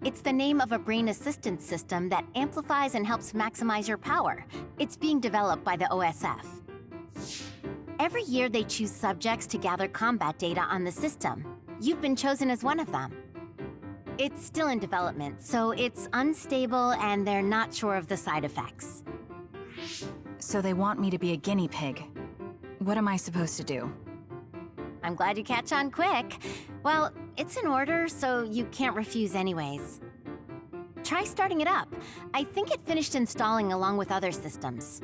[SPEAKER 12] It's the name of a brain assistance system that amplifies and helps maximize your power. It's being developed by the OSF. Every year they choose subjects to gather combat data on the system. You've been chosen as one of them. It's still in development, so it's unstable and they're not sure of the side effects.
[SPEAKER 5] So they want me to be a guinea pig. What am I supposed to do?
[SPEAKER 12] I'm glad you catch on quick. Well, it's in order, so you can't refuse anyways. Try starting it up. I think it finished installing along with other systems.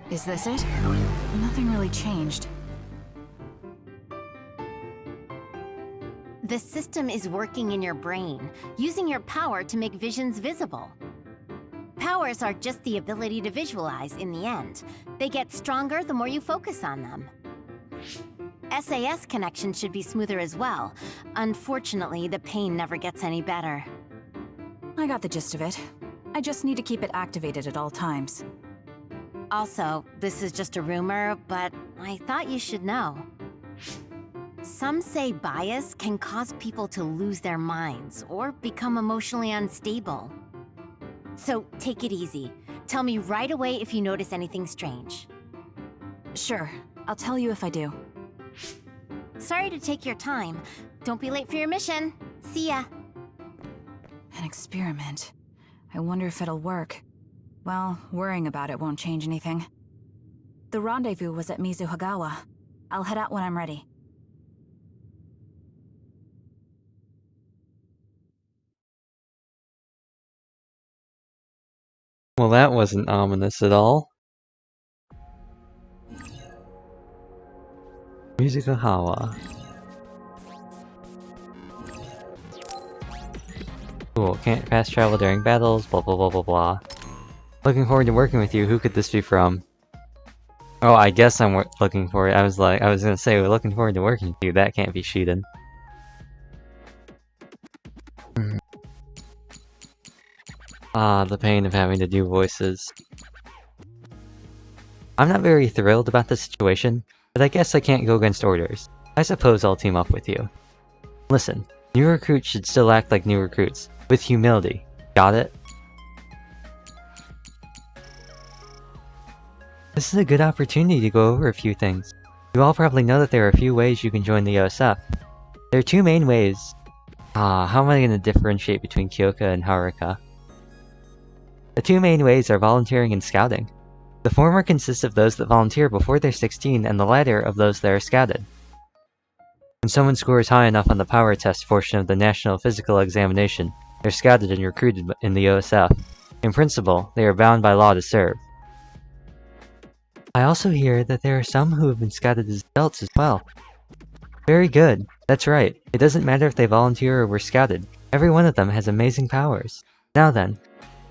[SPEAKER 5] Is this it? Nothing really changed.
[SPEAKER 12] The system is working in your brain, using your power to make visions visible. Powers are just the ability to visualize in the end. They get stronger the more you focus on them. SAS connection should be smoother as well. Unfortunately, the pain never gets any better.
[SPEAKER 5] I got the gist of it. I just need to keep it activated at all times.
[SPEAKER 12] Also, this is just a rumor, but I thought you should know. Some say bias can cause people to lose their minds or become emotionally unstable. So take it easy. Tell me right away if you notice anything strange.
[SPEAKER 5] Sure, I'll tell you if I do.
[SPEAKER 12] Sorry to take your time. Don't be late for your mission. See ya.
[SPEAKER 5] experiment. I wonder if it'll work. Well, worrying about it won't change anything. The rendezvous was at Mizuhagawa. I'll head out when I'm ready.
[SPEAKER 1] Well, that wasn't ominous at all. Mizuhagawa. Cool, can't fast travel during battles, blah blah blah blah blah. Looking forward to working with you, who could this be from? Oh, I guess I'm looking for it. I was gonna say, we're looking forward to working with you, that can't be Shiden. Ah, the pain of having to do voices. I'm not very thrilled about this situation, but I guess I can't go against orders. I suppose I'll team up with you. Listen, new recruits should still act like new recruits, with humility. Got it? This is a good opportunity to go over a few things. You all probably know that there are a few ways you can join the OSF. There are two main ways. How am I going to differentiate between Kyoka and Haruka? The two main ways are volunteering and scouting. The former consists of those that volunteer before they're 16 and the latter of those that are scouted. When someone scores high enough on the power test portion of the National Physical Examination, they're scouted and recruited in the OSF. In principle, they are bound by law to serve. I also hear that there are some who have been scouted as adults as well. Very good. That's right. It doesn't matter if they volunteer or were scouted. Every one of them has amazing powers. Now then,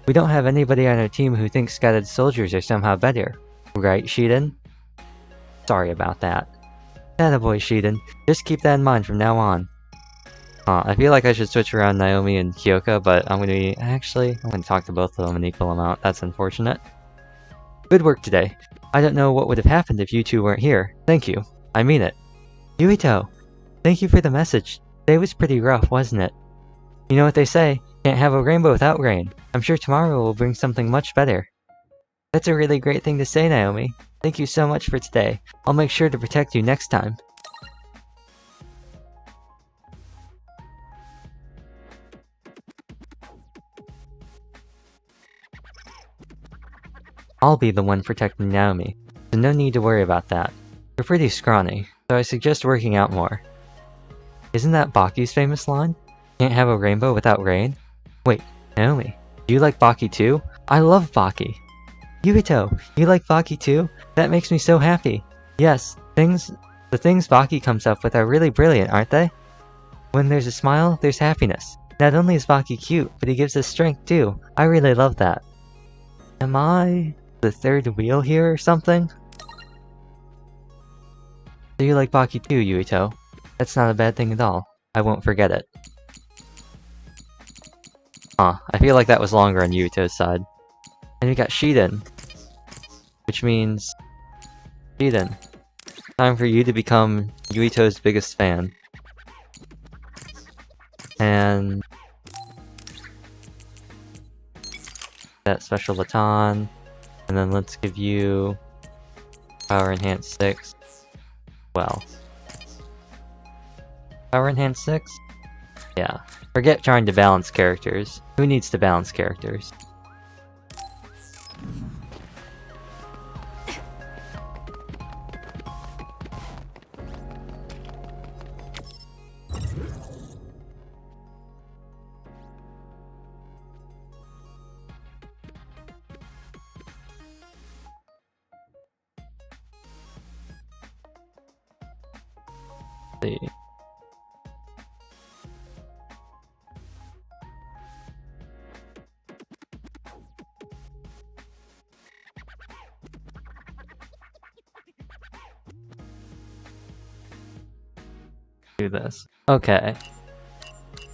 [SPEAKER 1] we don't have anybody on our team who thinks scouted soldiers are somehow better. Right, Shiden? Sorry about that. Attaboy, Shiden. Just keep that in mind from now on. I feel like I should switch around Naomi and Kyoka, but I'm gonna talk to both of them an equal amount. That's unfortunate. Good work today. I don't know what would have happened if you two weren't here. Thank you. I mean it. Yuito, thank you for the message. Today was pretty rough, wasn't it? You know what they say, can't have a rainbow without rain. I'm sure tomorrow will bring something much better. That's a really great thing to say, Naomi. Thank you so much for today. I'll make sure to protect you next time. I'll be the one protecting Naomi, so no need to worry about that. You're pretty scrawny, so I suggest working out more. Isn't that Baki's famous line? Can't have a rainbow without rain? Wait, Naomi, do you like Baki too? I love Baki! Yubito, you like Baki too? That makes me so happy. Yes, the things Baki comes up with are really brilliant, aren't they? When there's a smile, there's happiness. Not only is Baki cute, but he gives us strength too. I really love that. Am I the third wheel here or something? Do you like Baki too, Yuito? That's not a bad thing at all. I won't forget it. I feel like that was longer on Yuito's side. And we got Shiden. Which means... Shiden. Time for you to become Yuito's biggest fan. And... that special baton. And then let's give you... Power Enhance 6. Well. Power Enhance 6? Yeah. Forget trying to balance characters. Who needs to balance characters? See. Do this. Okay.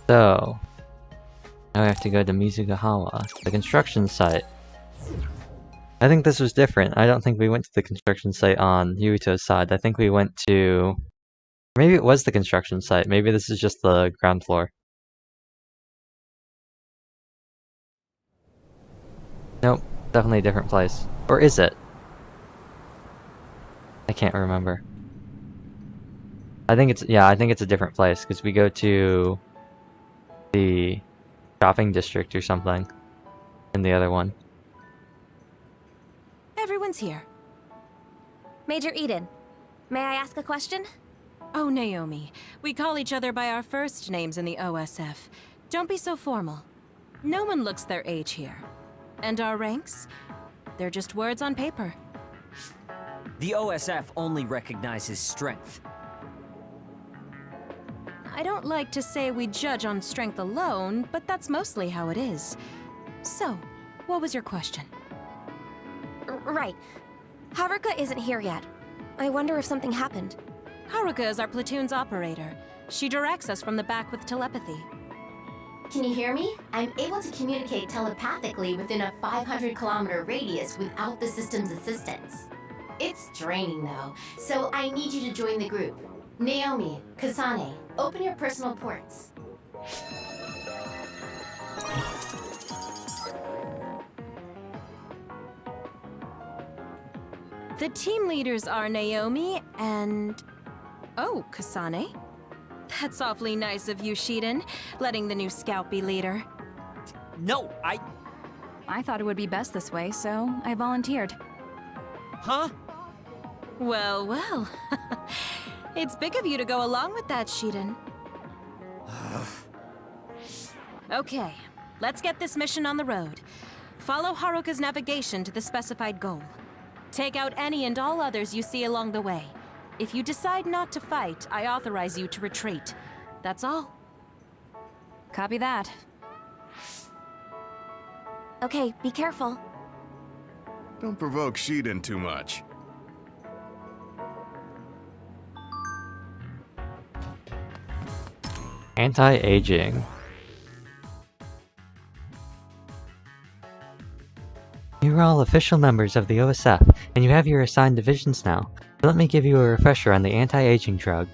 [SPEAKER 1] So now we have to go to Mizugahawa, the construction site. I think this was different. I don't think we went to the construction site on Yuito's side. I think we went to... maybe it was the construction site. Maybe this is just the ground floor. Nope. Definitely a different place. Or is it? I can't remember. I think it's... yeah, I think it's a different place, because we go to... the shopping district or something in the other one.
[SPEAKER 13] Everyone's here.
[SPEAKER 7] Major Eden, may I ask a question?
[SPEAKER 13] Oh, Naomi. We call each other by our first names in the OSF. Don't be so formal. No one looks their age here. And our ranks? They're just words on paper.
[SPEAKER 15] The OSF only recognizes strength.
[SPEAKER 13] I don't like to say we judge on strength alone, but that's mostly how it is. So, what was your question?
[SPEAKER 7] Right. Haruka isn't here yet. I wonder if something happened.
[SPEAKER 13] Haruka is our platoon's operator. She directs us from the back with telepathy.
[SPEAKER 12] Can you hear me? I'm able to communicate telepathically within a 500-kilometer radius without the system's assistance. It's draining though, so I need you to join the group. Naomi, Kasane, open your personal ports.
[SPEAKER 13] The team leaders are Naomi and... Oh, Kasane? That's awfully nice of you, Shiden, letting the new scout be leader.
[SPEAKER 15] No,
[SPEAKER 5] I thought it would be best this way, so I volunteered.
[SPEAKER 15] Huh?
[SPEAKER 13] Well, well. It's big of you to go along with that, Shiden. Okay, let's get this mission on the road. Follow Haruka's navigation to the specified goal. Take out any and all others you see along the way. If you decide not to fight, I authorize you to retreat. That's all.
[SPEAKER 5] Copy that.
[SPEAKER 7] Okay, be careful.
[SPEAKER 17] Don't provoke Shiden too much.
[SPEAKER 1] Anti-aging. You are all official members of the OSF, and you have your assigned divisions now. But let me give you a refresher on the anti-aging drug.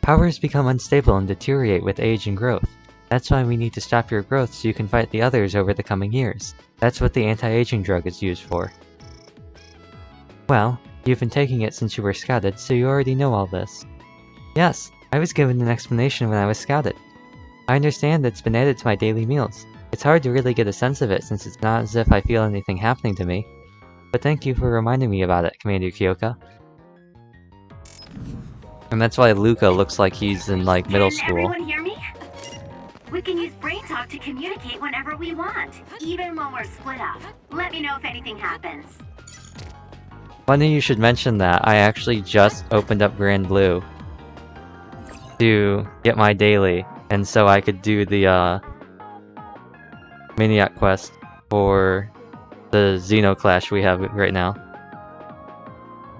[SPEAKER 1] Powers become unstable and deteriorate with age and growth. That's why we need to stop your growth so you can fight the others over the coming years. That's what the anti-aging drug is used for. Well, you've been taking it since you were scouted, so you already know all this. Yes, I was given an explanation when I was scouted. I understand it's been added to my daily meals. It's hard to really get a sense of it since it's not as if I feel anything happening to me. But thank you for reminding me about it, Commander Kyoka. And that's why Luca looks like he's in, like, middle school.
[SPEAKER 4] Can everyone hear me? We can use Brain Talk to communicate whenever we want, even when we're split up. Let me know if anything happens.
[SPEAKER 1] Funny you should mention that. I actually just opened up Grand Blue to get my daily, and so I could do the, Maniac quest for the Xenoclash we have right now.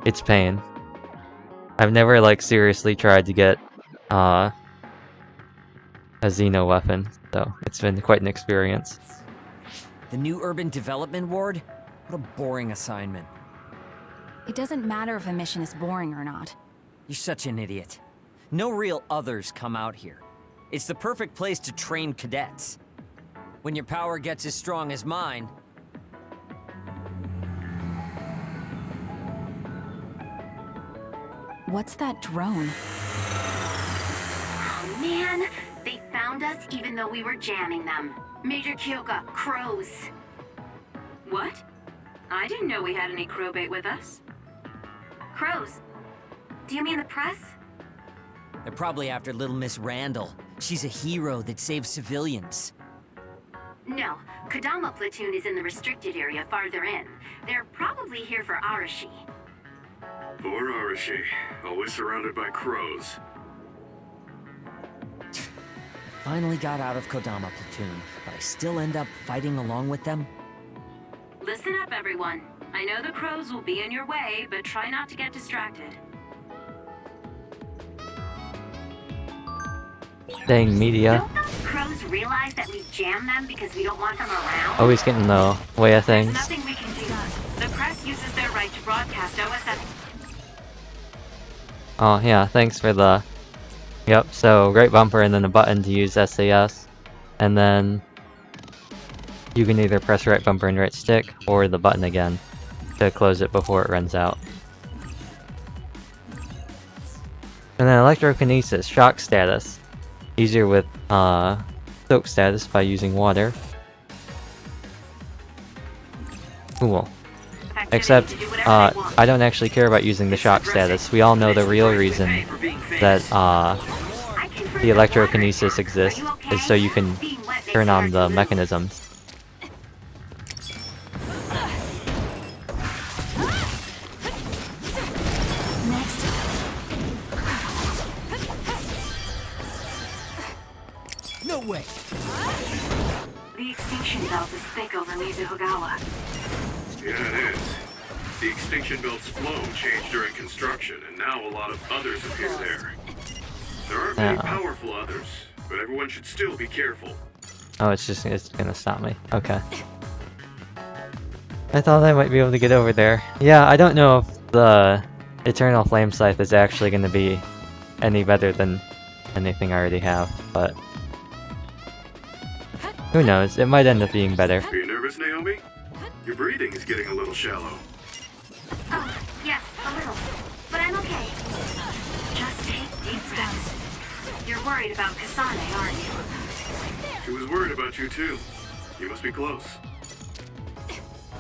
[SPEAKER 1] It's pain. I've never, like, seriously tried to get, a Xeno weapon, so it's been quite an experience.
[SPEAKER 15] The new urban development ward? What a boring assignment.
[SPEAKER 5] It doesn't matter if a mission is boring or not.
[SPEAKER 15] You're such an idiot. No real others come out here. It's the perfect place to train cadets. When your power gets as strong as mine...
[SPEAKER 5] What's that drone?
[SPEAKER 4] Oh man, they found us even though we were jamming them. Major Kyoka, crows. What? I didn't know we had any crow bait with us. Crows? Do you mean the press?
[SPEAKER 15] They're probably after little Miss Randall. She's a hero that saves civilians.
[SPEAKER 4] No, Kodama platoon is in the restricted area farther in. They're probably here for Arashi.
[SPEAKER 9] Poor Arashi, always surrounded by crows.
[SPEAKER 15] Finally got out of Kodama platoon, but I still end up fighting along with them.
[SPEAKER 4] Listen up, everyone. I know the crows will be in your way, but try not to get distracted.
[SPEAKER 1] Dang, media.
[SPEAKER 4] Don't those crows realize that we jam them because we don't want them around?
[SPEAKER 1] Always getting in the way of
[SPEAKER 4] There's
[SPEAKER 1] things.
[SPEAKER 4] nothing we can do. The press uses their right to broadcast OSF.
[SPEAKER 1] Oh yeah, thanks for the... Yep, so right bumper and then a button to use SAS. And then you can either press right bumper and right stick, or the button again to close it before it runs out. And then electrokinesis, shock status. Easier with soak status by using water. Cool. Except, I don't actually care about using the shock status. We all know the real reason that, the electrokinesis exists is so you can turn on the mechanisms.
[SPEAKER 10] No way!
[SPEAKER 4] The extinction belt is thick over Mizuhogawa.
[SPEAKER 9] Yeah, it is. The extinction belt's flow changed during construction, and now a lot of others appear there. There aren't many powerful others, but everyone should still be careful.
[SPEAKER 1] Oh, it's gonna stop me. Okay. I thought I might be able to get over there. Yeah, I don't know if the Eternal Flame Scythe is actually gonna be any better than anything I already have, but who knows? It might end up being better.
[SPEAKER 9] Are you nervous, Naomi? Your breathing is getting a little shallow.
[SPEAKER 4] Oh, yes, a little. But I'm okay. Just take deep breaths. You're worried about Kasane, aren't you?
[SPEAKER 9] She was worried about you too. You must be close.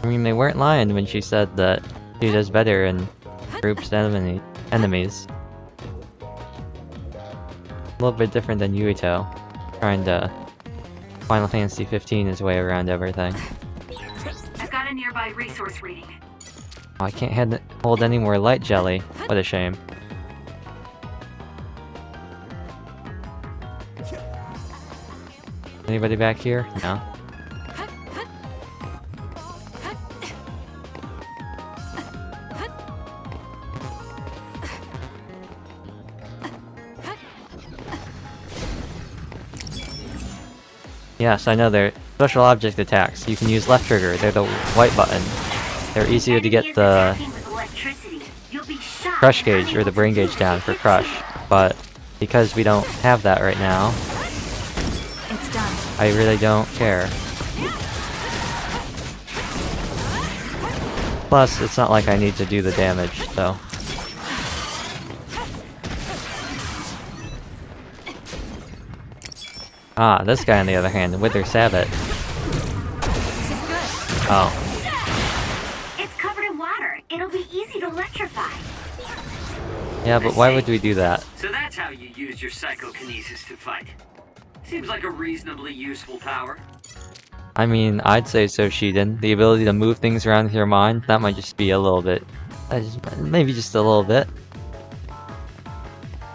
[SPEAKER 1] I mean, they weren't lying when she said that she does better in groups and enemies. A little bit different than Yuito, trying to Final Fantasy 15 his way around everything.
[SPEAKER 4] I've got a nearby resource reading.
[SPEAKER 1] Oh, I can't hold any more light jelly. What a shame. Anybody back here? No. Yes, I know they're special object attacks. You can use left trigger, they're the white button. They're easier to get the crush gauge or the brain gauge down for crush, but because we don't have that right now, I really don't care. Plus, it's not like I need to do the damage, so. Ah, this guy on the other hand, Wither Sabbat. Oh.
[SPEAKER 4] It's covered in water. It'll be easy to electrify.
[SPEAKER 1] Yeah, but why would we do that?
[SPEAKER 18] So that's how you use your psychokinesis to fight. Seems like a reasonably useful power.
[SPEAKER 1] I mean, I'd say so, Shiden. The ability to move things around with your mind, that might just be a little bit. Maybe just a little bit.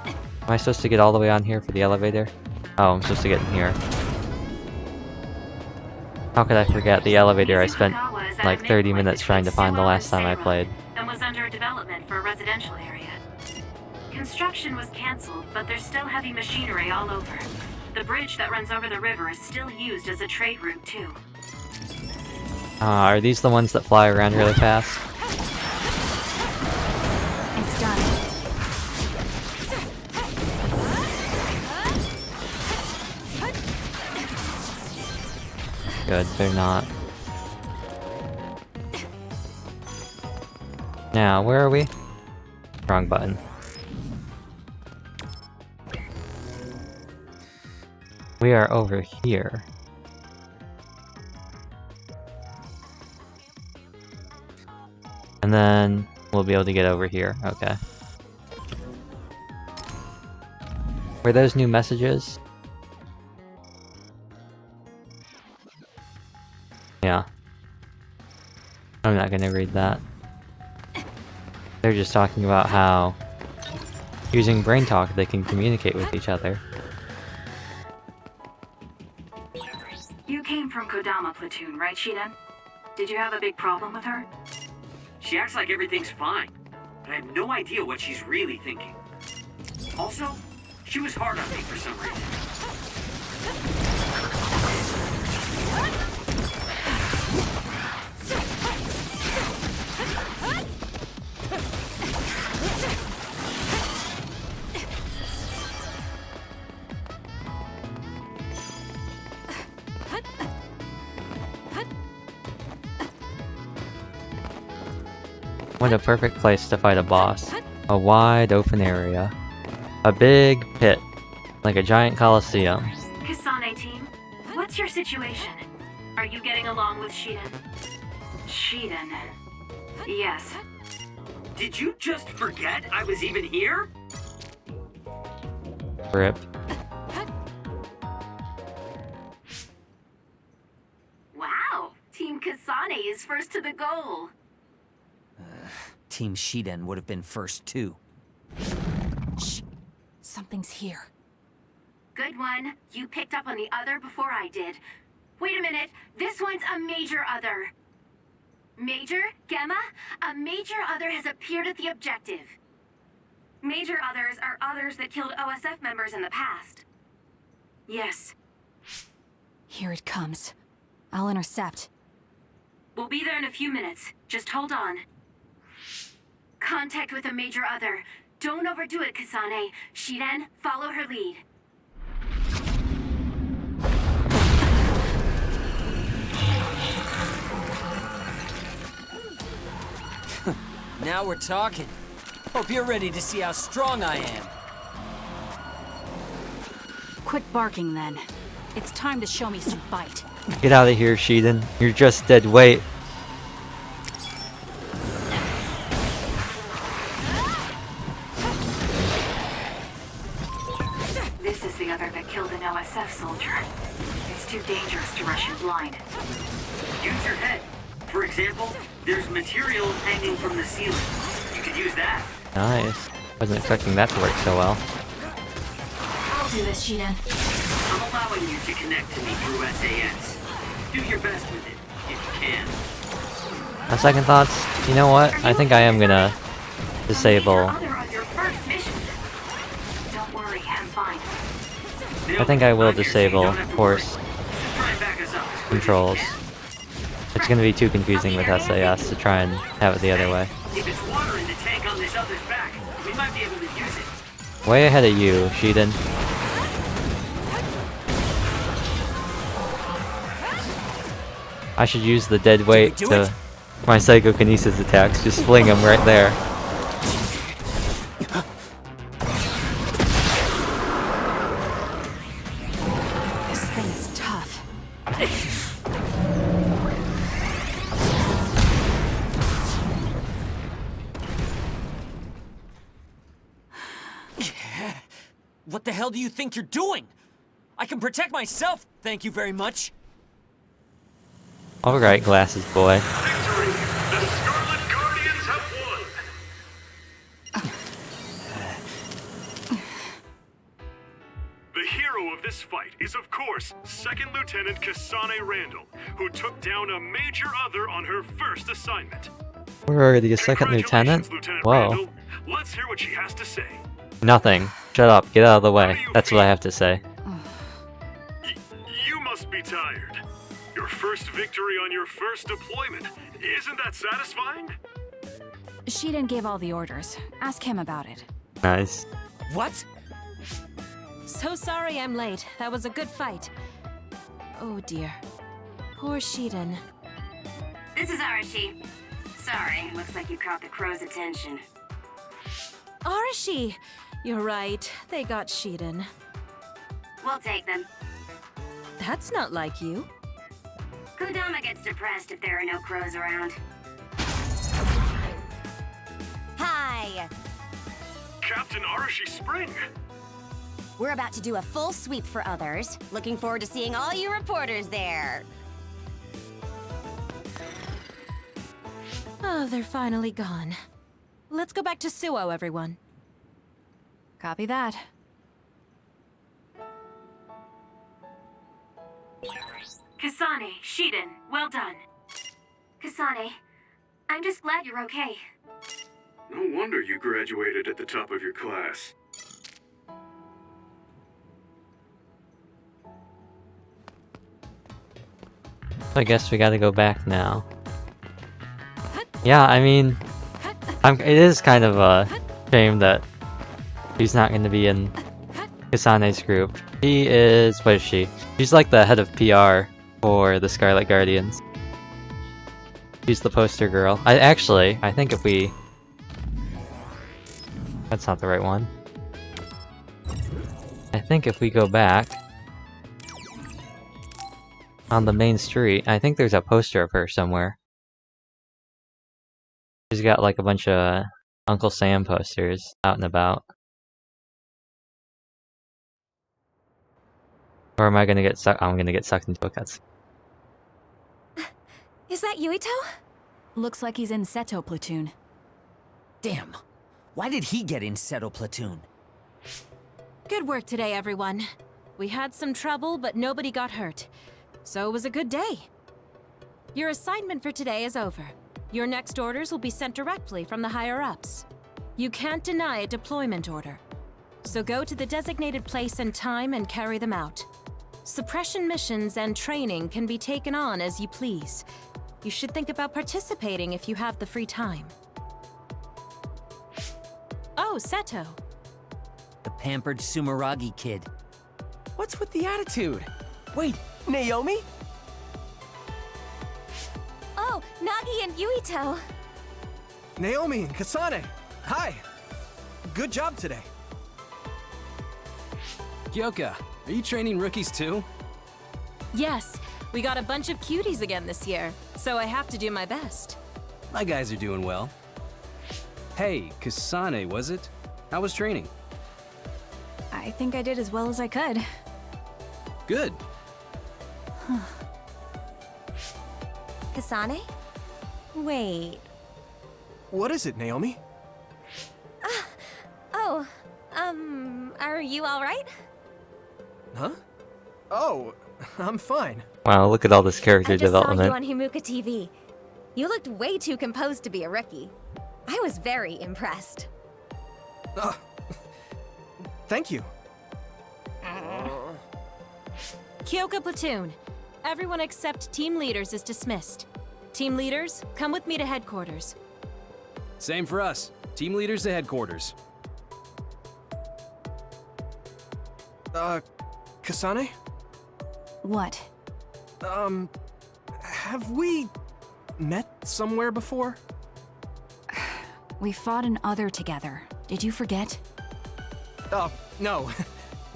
[SPEAKER 1] Am I supposed to get all the way on here for the elevator? Oh, I'm supposed to get in here. How could I forget the elevator I spent like 30 minutes trying to find the last time I played?
[SPEAKER 4] And was under development for a residential area. Construction was cancelled, but there's still heavy machinery all over. The bridge that runs over the river is still used as a trade route too.
[SPEAKER 1] Are these the ones that fly around really fast?
[SPEAKER 5] It's done.
[SPEAKER 1] Good, they're not. Now, where are we? Wrong button. We are over here. And then we'll be able to get over here. Okay. Were those new messages? Yeah. I'm not gonna read that. They're just talking about how using brain talk they can communicate with each other.
[SPEAKER 4] You came from Kodama platoon, right, Shiden? Did you have a big problem with her?
[SPEAKER 18] She acts like everything's fine, but I have no idea what she's really thinking. Also, she was hard on me for some reason.
[SPEAKER 1] What a perfect place to fight a boss. A wide open area. A big pit. Like a giant coliseum.
[SPEAKER 4] Kasane team, what's your situation? Are you getting along with Shiden? Shiden. Yes.
[SPEAKER 18] Did you just forget I was even here?
[SPEAKER 1] Rip.
[SPEAKER 4] Wow! Team Kasane is first to the goal.
[SPEAKER 15] Team Shiden would have been first too.
[SPEAKER 5] Shh. Something's here.
[SPEAKER 4] Good one. You picked up on the other before I did. Wait a minute. This one's a major other. Major? Gemma? A major other has appeared at the objective. Major others are others that killed OSF members in the past. Yes.
[SPEAKER 5] Here it comes. I'll intercept.
[SPEAKER 4] We'll be there in a few minutes. Just hold on. Contact with a major other. Don't overdo it, Kasane. Shiden, follow her lead.
[SPEAKER 15] Now we're talking. Hope you're ready to see how strong I am.
[SPEAKER 5] Quit barking then. It's time to show me some bite.
[SPEAKER 1] Get out of here, Shiden. You're just dead weight.
[SPEAKER 4] This is the other that killed an OSF soldier. It's too dangerous to rush in blind.
[SPEAKER 18] Use your head. For example, there's material hanging from the ceiling. You could use that.
[SPEAKER 1] Nice. Wasn't expecting that to work so well.
[SPEAKER 5] I'll do this, Shiden.
[SPEAKER 18] I'm allowing you to connect to me through SAS. Do your best with it, if you can.
[SPEAKER 1] On second thoughts, you know what? I think I am gonna disable.
[SPEAKER 4] Don't worry, I'm fine.
[SPEAKER 1] I think I will disable force controls. It's gonna be too confusing with SAS to try and have it the other way.
[SPEAKER 18] If it's water in the tank on this other's back, we might be able to use it.
[SPEAKER 1] Way ahead of you, Shiden. I should use the dead weight to my psychokinesis attacks. Just fling them right there.
[SPEAKER 5] This thing is tough.
[SPEAKER 15] What the hell do you think you're doing? I can protect myself, thank you very much.
[SPEAKER 1] Alright, glasses boy.
[SPEAKER 9] Victory! The Scarlet Guardians have won! The hero of this fight is, of course, Second Lieutenant Kasane Randall, who took down a major other on her first assignment.
[SPEAKER 1] We're already a second lieutenant? Whoa.
[SPEAKER 9] Randall. Let's hear what she has to say.
[SPEAKER 1] Nothing. Shut up. Get out of the way. That's what I have to say.
[SPEAKER 9] You must be tired. Your first victory on your first deployment. Isn't that satisfying?
[SPEAKER 5] Shiden gave all the orders. Ask him about it.
[SPEAKER 1] Nice.
[SPEAKER 15] What?
[SPEAKER 13] So sorry I'm late. That was a good fight. Oh dear. Poor Shiden.
[SPEAKER 4] This is Arashi. Sorry, looks like you caught the crow's attention.
[SPEAKER 13] Arashi! You're right. They got Shiden.
[SPEAKER 4] We'll take them.
[SPEAKER 13] That's not like you.
[SPEAKER 4] Kodama gets depressed if there are no crows around.
[SPEAKER 7] Hi!
[SPEAKER 9] Captain Arashi Spring!
[SPEAKER 7] We're about to do a full sweep for others. Looking forward to seeing all you reporters there.
[SPEAKER 13] Oh, they're finally gone. Let's go back to Suo, everyone.
[SPEAKER 5] Copy that.
[SPEAKER 4] Kasane, Shiden, well done. Kasane, I'm just glad you're okay.
[SPEAKER 9] No wonder you graduated at the top of your class.
[SPEAKER 1] I guess we gotta go back now. Yeah, I mean, it is kind of a shame that she's not going to be in Kasane's group. She is, what is she? She's like the head of PR for the Scarlet Guardians. She's the poster girl. I think if we... That's not the right one. I think if we go back... On the main street. I think there's a poster of her somewhere. She's got like a bunch of Uncle Sam posters out and about. Or am I gonna get sucked? I'm gonna get sucked into a cutscene.
[SPEAKER 5] Is that Yuito? Looks like he's in Seto platoon.
[SPEAKER 15] Damn. Why did he get in Seto platoon?
[SPEAKER 13] Good work today, everyone. We had some trouble, but nobody got hurt. So it was a good day. Your assignment for today is over. Your next orders will be sent directly from the higher-ups. You can't deny a deployment order. So go to the designated place and time and carry them out. Suppression missions and training can be taken on as you please. You should think about participating if you have the free time. Oh, Seto.
[SPEAKER 15] The pampered Sumeragi kid.
[SPEAKER 11] What's with the attitude? Wait, Naomi?
[SPEAKER 7] Oh, Nagi and Yuito.
[SPEAKER 10] Naomi and Kasane, hi. Good job today.
[SPEAKER 16] Kyoka, are you training rookies too?
[SPEAKER 13] Yes, we got a bunch of cuties again this year, so I have to do my best.
[SPEAKER 16] My guys are doing well. Hey, Kasane, was it? How was training?
[SPEAKER 5] I think I did as well as I could.
[SPEAKER 16] Good.
[SPEAKER 7] Kasane? Wait.
[SPEAKER 10] What is it, Naomi?
[SPEAKER 7] Oh, are you alright?
[SPEAKER 10] Huh? Oh, I'm fine.
[SPEAKER 1] Wow, look at all this character
[SPEAKER 7] I just
[SPEAKER 1] development.
[SPEAKER 7] saw you on Himuka TV. You looked way too composed to be a rookie. I was very impressed.
[SPEAKER 10] Thank you.
[SPEAKER 13] Kyoka Platoon. Everyone except team leaders is dismissed. Team leaders, come with me to headquarters.
[SPEAKER 16] Same for us. Team leaders to headquarters.
[SPEAKER 10] Kasane?
[SPEAKER 5] What?
[SPEAKER 10] Have we met somewhere before?
[SPEAKER 5] We fought an other together. Did you forget?
[SPEAKER 10] Oh, no.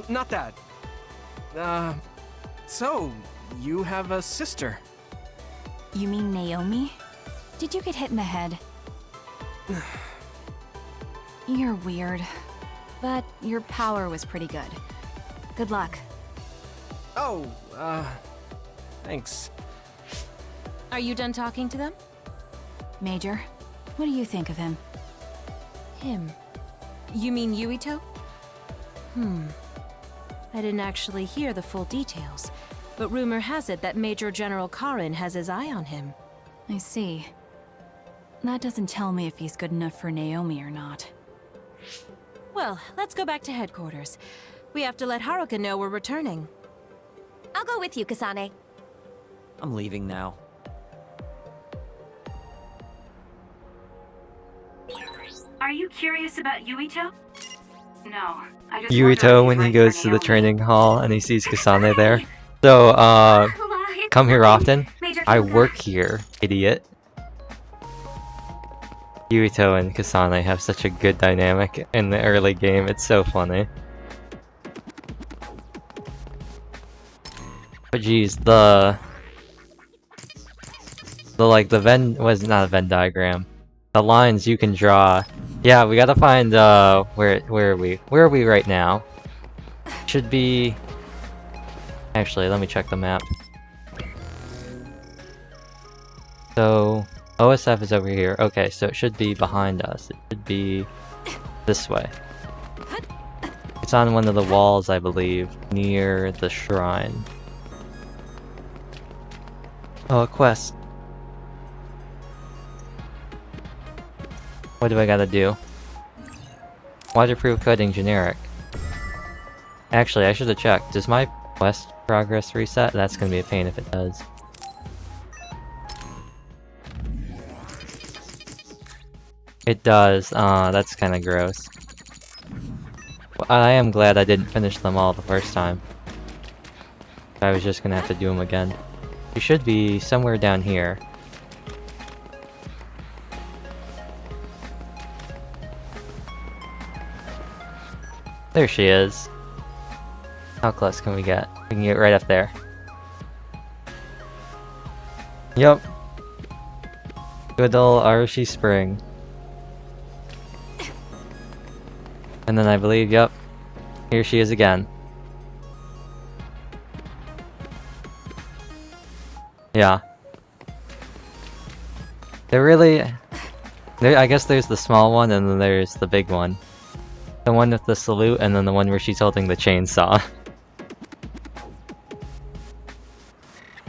[SPEAKER 10] Not that. So, you have a sister?
[SPEAKER 5] You mean Naomi? Did you get hit in the head? You're weird. But your power was pretty good. Good luck.
[SPEAKER 10] Oh, thanks.
[SPEAKER 13] Are you done talking to them?
[SPEAKER 5] Major, what do you think of him?
[SPEAKER 13] Him? You mean Yuito? I didn't actually hear the full details, but rumor has it that Major General Karin has his eye on him.
[SPEAKER 5] I see. That doesn't tell me if he's good enough for Naomi or not.
[SPEAKER 13] Well, let's go back to headquarters. We have to let Haruka know we're returning.
[SPEAKER 7] I'll go with you, Kasane.
[SPEAKER 15] I'm leaving now.
[SPEAKER 4] Are you curious about Yuito? No, I just
[SPEAKER 1] Yuito when he goes to the training hall and he sees Kasane there. So, come here often. I work here, idiot. Yuito and Kasane have such a good dynamic in the early game, it's so funny. But geez, the Venn was not a Venn diagram. The lines you can draw. Yeah, we gotta find where are we? Where are we right now? Should be. Actually, let me check the map. So OSF is over here. Okay, so it should be behind us. It should be this way. It's on one of the walls, I believe, near the shrine. Oh, a quest. What do I gotta do? Waterproof coding generic. Actually, I should have checked. Does my quest progress reset? That's gonna be a pain if it does. It does. That's kinda gross. Well, I am glad I didn't finish them all the first time. I was just gonna have to do them again. You should be somewhere down here. There she is. How close can we get? We can get right up there. Yep. Good old Arashi Spring. And then I believe, yep, here she is again. Yeah. I guess there's the small one and then there's the big one. The one with the salute and then the one where she's holding the chainsaw.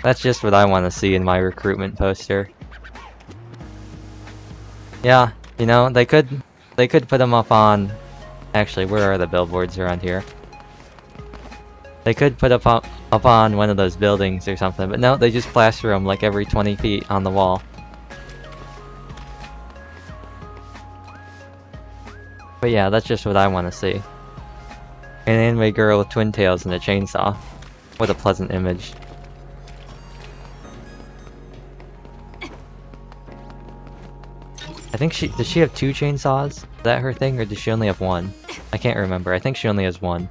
[SPEAKER 1] That's just what I want to see in my recruitment poster. Yeah, you know, they could put them up on... Actually, where are the billboards around here? They could put up on one of those buildings or something, but no, they just plaster them like every 20 feet on the wall. But yeah, that's just what I want to see. An anime girl with twin tails and a chainsaw. What a pleasant image. I think does she have 2 chainsaws? Is that her thing, or does she only have 1? I can't remember. I think she only has 1.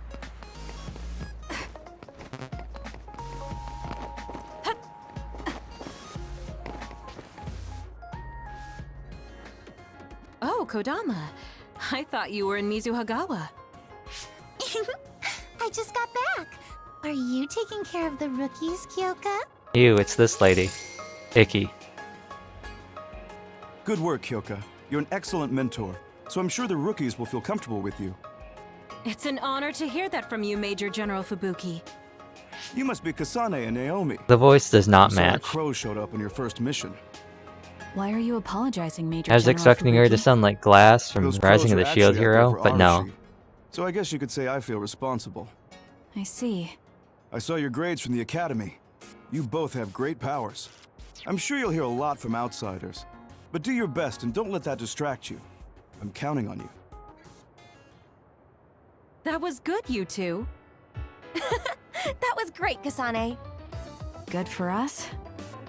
[SPEAKER 13] Oh, Kodama. I thought you were in Mizuhagawa.
[SPEAKER 12] I just got back. Are you taking care of the rookies, Kyoka?
[SPEAKER 1] Ew, it's this lady. Icky.
[SPEAKER 19] Good work, Kyoka. You're an excellent mentor, so I'm sure the rookies will feel comfortable with you.
[SPEAKER 13] It's an honor to hear that from you, Major General Fubuki.
[SPEAKER 19] You must be Kasane and Naomi.
[SPEAKER 1] The voice does not
[SPEAKER 19] I'm sorry
[SPEAKER 1] match.
[SPEAKER 19] Crow showed up on your first mission.
[SPEAKER 5] Why are you apologizing, Major
[SPEAKER 1] I was
[SPEAKER 5] General
[SPEAKER 1] expecting her to
[SPEAKER 5] Fubuki?
[SPEAKER 1] sound like Glass from
[SPEAKER 19] Those
[SPEAKER 1] Rising of
[SPEAKER 19] crows
[SPEAKER 1] the
[SPEAKER 19] are
[SPEAKER 1] Shield
[SPEAKER 19] actually out there
[SPEAKER 1] Hero,
[SPEAKER 19] for
[SPEAKER 1] but no.
[SPEAKER 19] Arashi. So I guess you could say I feel responsible.
[SPEAKER 5] I see.
[SPEAKER 19] I saw your grades from the academy. You both have great powers. I'm sure you'll hear a lot from outsiders. But do your best and don't let that distract you. I'm counting on you.
[SPEAKER 13] That was good, you two.
[SPEAKER 7] That was great, Kasane.
[SPEAKER 5] Good for us.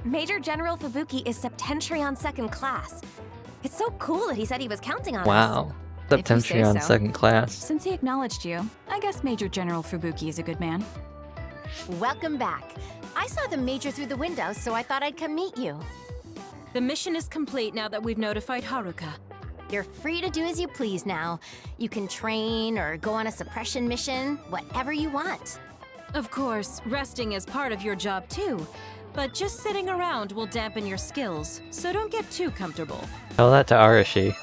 [SPEAKER 7] Major General Fubuki is Septentrion second class. It's so cool that he said he was counting on us.
[SPEAKER 1] Wow.
[SPEAKER 5] If you say
[SPEAKER 1] Septentrion
[SPEAKER 5] so.
[SPEAKER 1] second class.
[SPEAKER 5] Since he acknowledged you, I guess Major General Fubuki is a good man.
[SPEAKER 12] Welcome back. I saw the Major through the window, so I thought I'd come meet you.
[SPEAKER 13] The mission is complete now that we've notified Haruka.
[SPEAKER 12] You're free to do as you please now. You can train or go on a suppression mission, whatever you want.
[SPEAKER 13] Of course, resting is part of your job too, but just sitting around will dampen your skills, so don't get too comfortable.
[SPEAKER 1] Tell that to Arashi.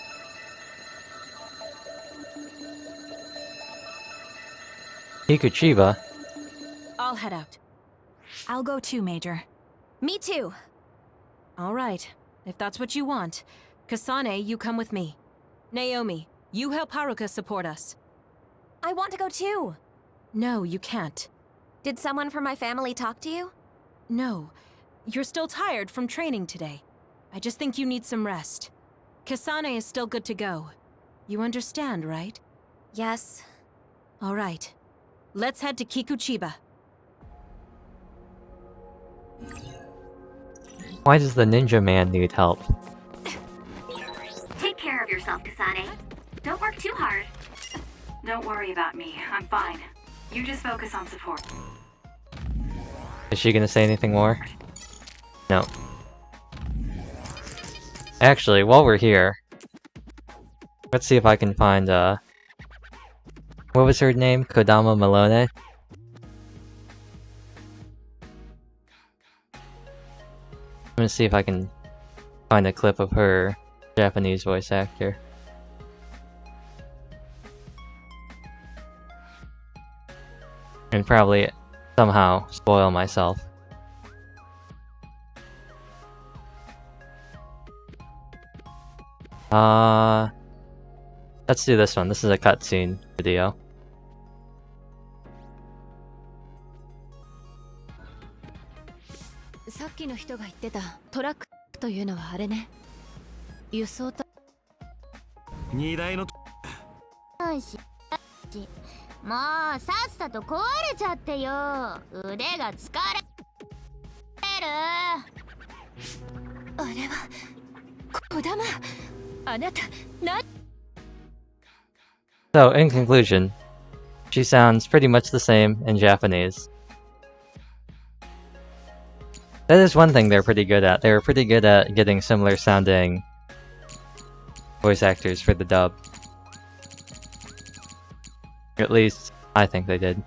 [SPEAKER 1] Hikuchiba.
[SPEAKER 13] I'll head out.
[SPEAKER 5] I'll go too, Major.
[SPEAKER 7] Me too.
[SPEAKER 13] All right, if that's what you want. Kasane, you come with me. Naomi, you help Haruka support us.
[SPEAKER 7] I want to go too.
[SPEAKER 13] No, you can't.
[SPEAKER 7] Did someone from my family talk to you?
[SPEAKER 13] No. You're still tired from training today. I just think you need some rest. Kasane is still good to go. You understand, right?
[SPEAKER 7] Yes.
[SPEAKER 13] All right. Let's head to Kikuchiba.
[SPEAKER 1] Why does the ninja man need help?
[SPEAKER 4] Take care of yourself, Kasane. Don't work too hard. Don't worry about me. I'm fine. You just focus on support.
[SPEAKER 1] Is she gonna say anything more? No. Actually, while we're here, let's see if I can find, what was her name? Kodama Malone? I'm gonna see if I can find a clip of her Japanese voice actor. And probably somehow spoil myself. Let's do this one. This is a cutscene video. So, in conclusion, she sounds pretty much the same in Japanese. That is one thing they're pretty good at. They were pretty good at getting similar sounding voice actors for the dub. At least, I think they did.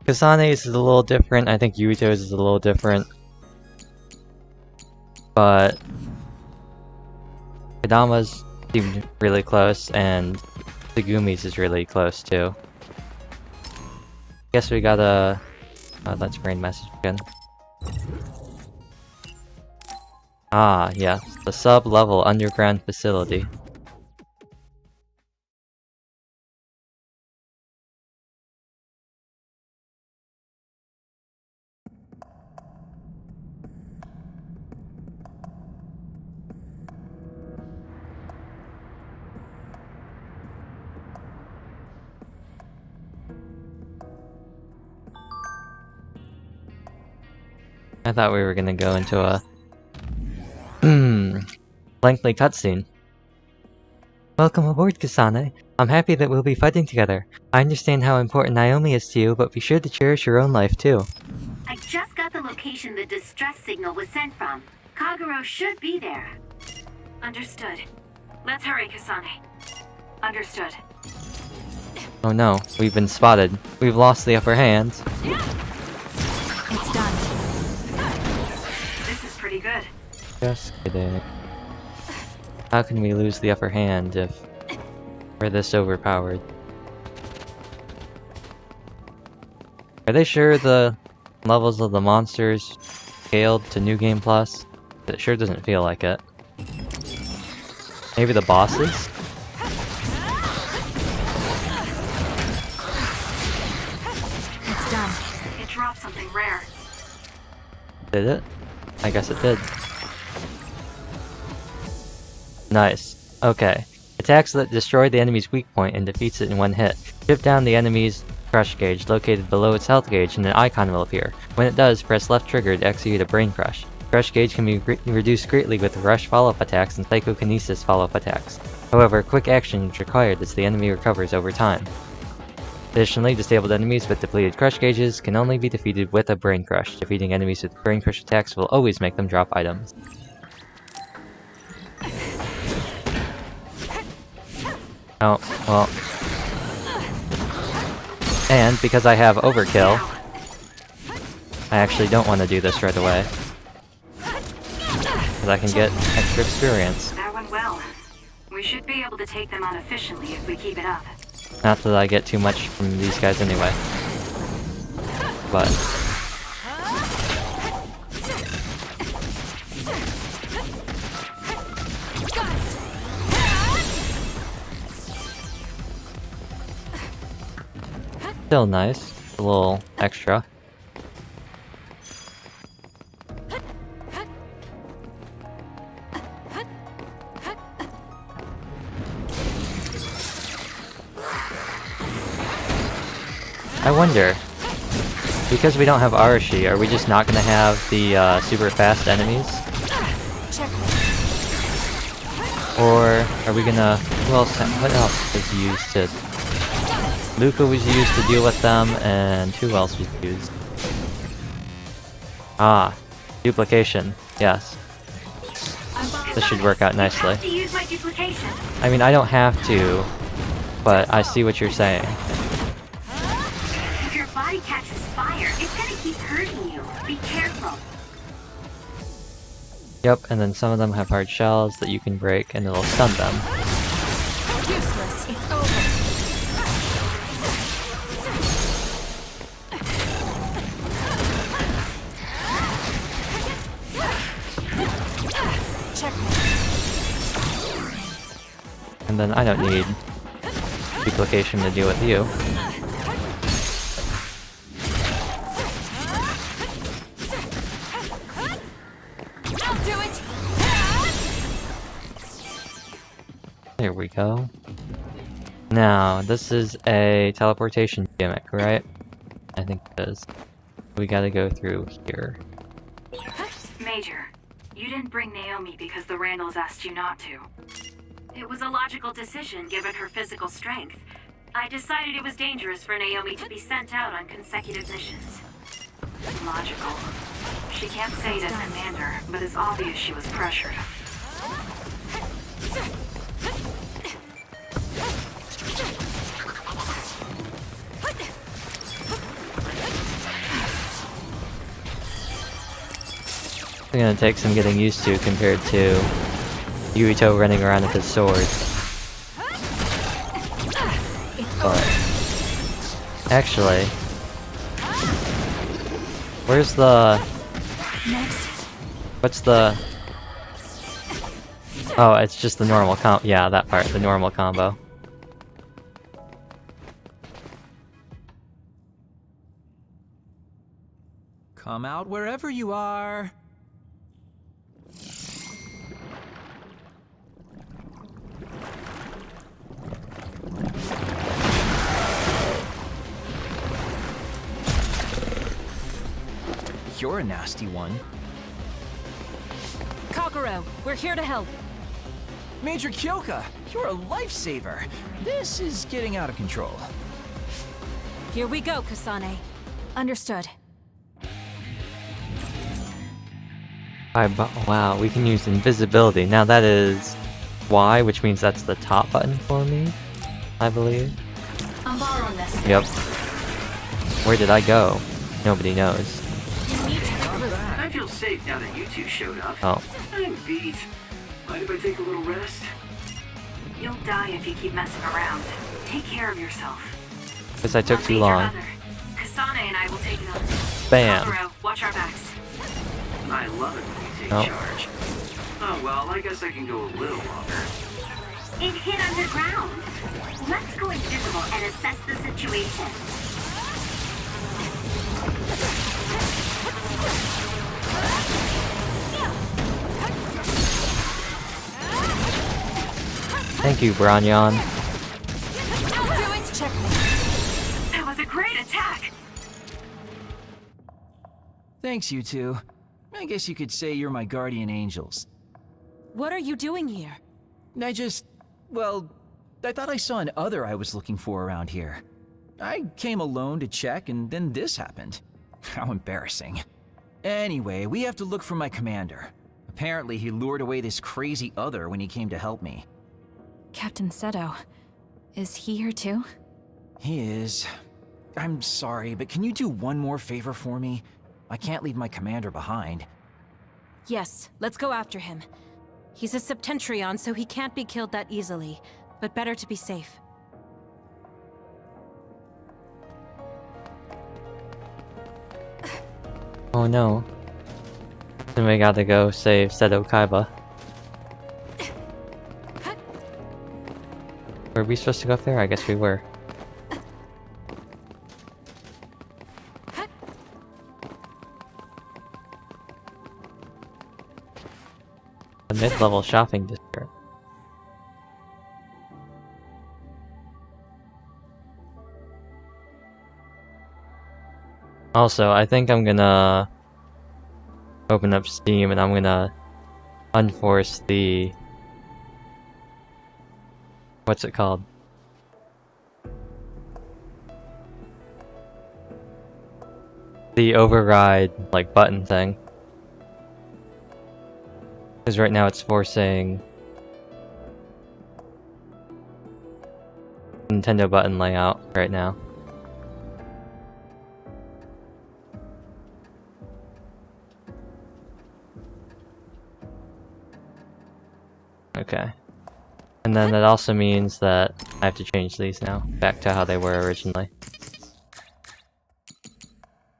[SPEAKER 1] Kasane's is a little different. I think Yuito's is a little different. But Kodama's seemed really close, and Tsugumi's is really close too. Guess we gotta... let's brain message again. Ah, yes. The sub-level underground facility. I thought we were gonna go into a lengthy cutscene. Welcome aboard, Kasane. I'm happy that we'll be fighting together. I understand how important Naomi is to you, but be sure to cherish your own life too.
[SPEAKER 4] I just got the location the distress signal was sent from. Kagero should be there.
[SPEAKER 6] Understood. Let's hurry, Kasane. Understood.
[SPEAKER 1] Oh no, we've been spotted. We've lost the upper hand.
[SPEAKER 5] It's done.
[SPEAKER 6] This is pretty good.
[SPEAKER 1] Just kidding. How can we lose the upper hand if we're this overpowered? Are they sure the levels of the monsters scaled to New Game Plus? It sure doesn't feel like it. Maybe the bosses?
[SPEAKER 5] It's done.
[SPEAKER 6] It dropped something rare.
[SPEAKER 1] Did it? I guess it did. Nice. Okay. Attacks that destroy the enemy's weak point and defeats it in one hit. Chip down the enemy's crush gauge located below its health gauge and an icon will appear. When it does, press left trigger to execute a brain crush. Crush gauge can be reduced greatly with rush follow-up attacks and psychokinesis follow-up attacks. However, quick action is required as the enemy recovers over time. Additionally, disabled enemies with depleted crush gauges can only be defeated with a brain crush. Defeating enemies with brain crush attacks will always make them drop items. Oh, well. And because I have overkill, I actually don't want to do this right away. Because I can get extra experience.
[SPEAKER 6] That went well. We should be able to take them on efficiently if we keep it up.
[SPEAKER 1] Not that I get too much from these guys anyway. But... still nice. A little extra. I wonder, because we don't have Arashi, are we just not gonna have the super fast enemies? Or are we gonna... what else was used to... Luca was used to deal with them, and who else was used? Ah, duplication, yes. This should work out nicely. I mean, I don't have to, but I see what you're saying.
[SPEAKER 4] If your body catches fire, it's gonna keep hurting you. Be careful.
[SPEAKER 1] Yep, and then some of them have hard shells that you can break, and it'll stun them.
[SPEAKER 5] Useless. It's over.
[SPEAKER 1] And then I don't need duplication to deal with you.
[SPEAKER 5] I'll do it.
[SPEAKER 1] There we go. Now, this is a teleportation gimmick, right? I think it is. We gotta go through here.
[SPEAKER 6] Major, you didn't bring Naomi because the Randalls asked you not to.
[SPEAKER 4] It was a logical decision given her physical strength. I decided it was dangerous for Naomi to be sent out on consecutive missions.
[SPEAKER 6] Logical. She can't say it as commander, but it's obvious she was pressured.
[SPEAKER 1] It's gonna take some getting used to compared to Yuito running around with his sword. But actually, where's the... What's the... Oh, it's just the normal yeah, that part, the normal combo.
[SPEAKER 20] Come out wherever you are. You're a nasty one.
[SPEAKER 13] Kokoro, we're here to help.
[SPEAKER 20] Major Kyoka, you're a lifesaver. This is getting out of control.
[SPEAKER 13] Here we go, Kasane.
[SPEAKER 5] Understood.
[SPEAKER 1] Wow, we can use invisibility. Now that is Y, which means that's the top button for me, I believe.
[SPEAKER 5] I'm borrowing this.
[SPEAKER 1] Yep. Where did I go? Nobody knows.
[SPEAKER 18] I feel safe now that you two showed up.
[SPEAKER 1] Oh.
[SPEAKER 18] I'm beat. Mind if I take a little rest?
[SPEAKER 6] You'll die if you keep messing around. Take care of yourself.
[SPEAKER 1] Because I took too long.
[SPEAKER 6] Kasane and I will take it on.
[SPEAKER 1] Bam.
[SPEAKER 6] Kokoro, watch our backs.
[SPEAKER 18] I love it when you take charge. Oh well, I guess I can go a little longer.
[SPEAKER 4] It hit underground. Let's go invisible and assess the situation.
[SPEAKER 1] Thank you, Branyan.
[SPEAKER 6] That was a great attack.
[SPEAKER 20] Thanks, you two. I guess you could say you're my guardian angels.
[SPEAKER 13] What are you doing here?
[SPEAKER 20] Well, I thought I saw an other I was looking for around here. I came alone to check, and then this happened. How embarrassing. Anyway, we have to look for my commander. Apparently, he lured away this crazy other when he came to help me.
[SPEAKER 5] Captain Seto. Is he here too?
[SPEAKER 20] He is. I'm sorry, but can you do one more favor for me? I can't leave my commander behind.
[SPEAKER 13] Yes, let's go after him. He's a Septentrion, so he can't be killed that easily, but better to be safe.
[SPEAKER 1] Oh no. Then we gotta go save Seto Kaiba. Were we supposed to go up there? I guess we were. A mid-level shopping district. Also, I think I'm gonna open up Steam and I'm gonna unforce the... What's it called? The override, like, button thing. Because right now it's forcing Nintendo button layout right now. Okay. And then that also means that I have to change these now, back to how they were originally.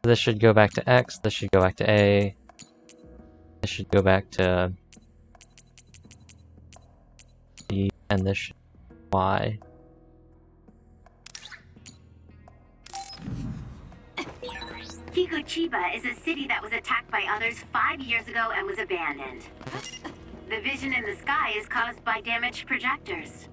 [SPEAKER 1] This should go back to X, this should go back to A, this should go back to D, and this should be Y.
[SPEAKER 4] Kikuchiba is a city that was attacked by others 5 years ago and was abandoned. The vision in the sky is caused by damaged projectors.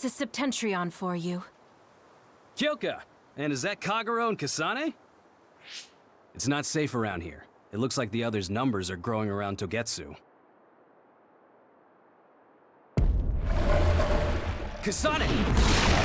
[SPEAKER 13] This is Septentrion for you.
[SPEAKER 16] Kyoka! And is that Kagero and Kasane? It's not safe around here. It looks like the others' numbers are growing around Togetsu. Kasane!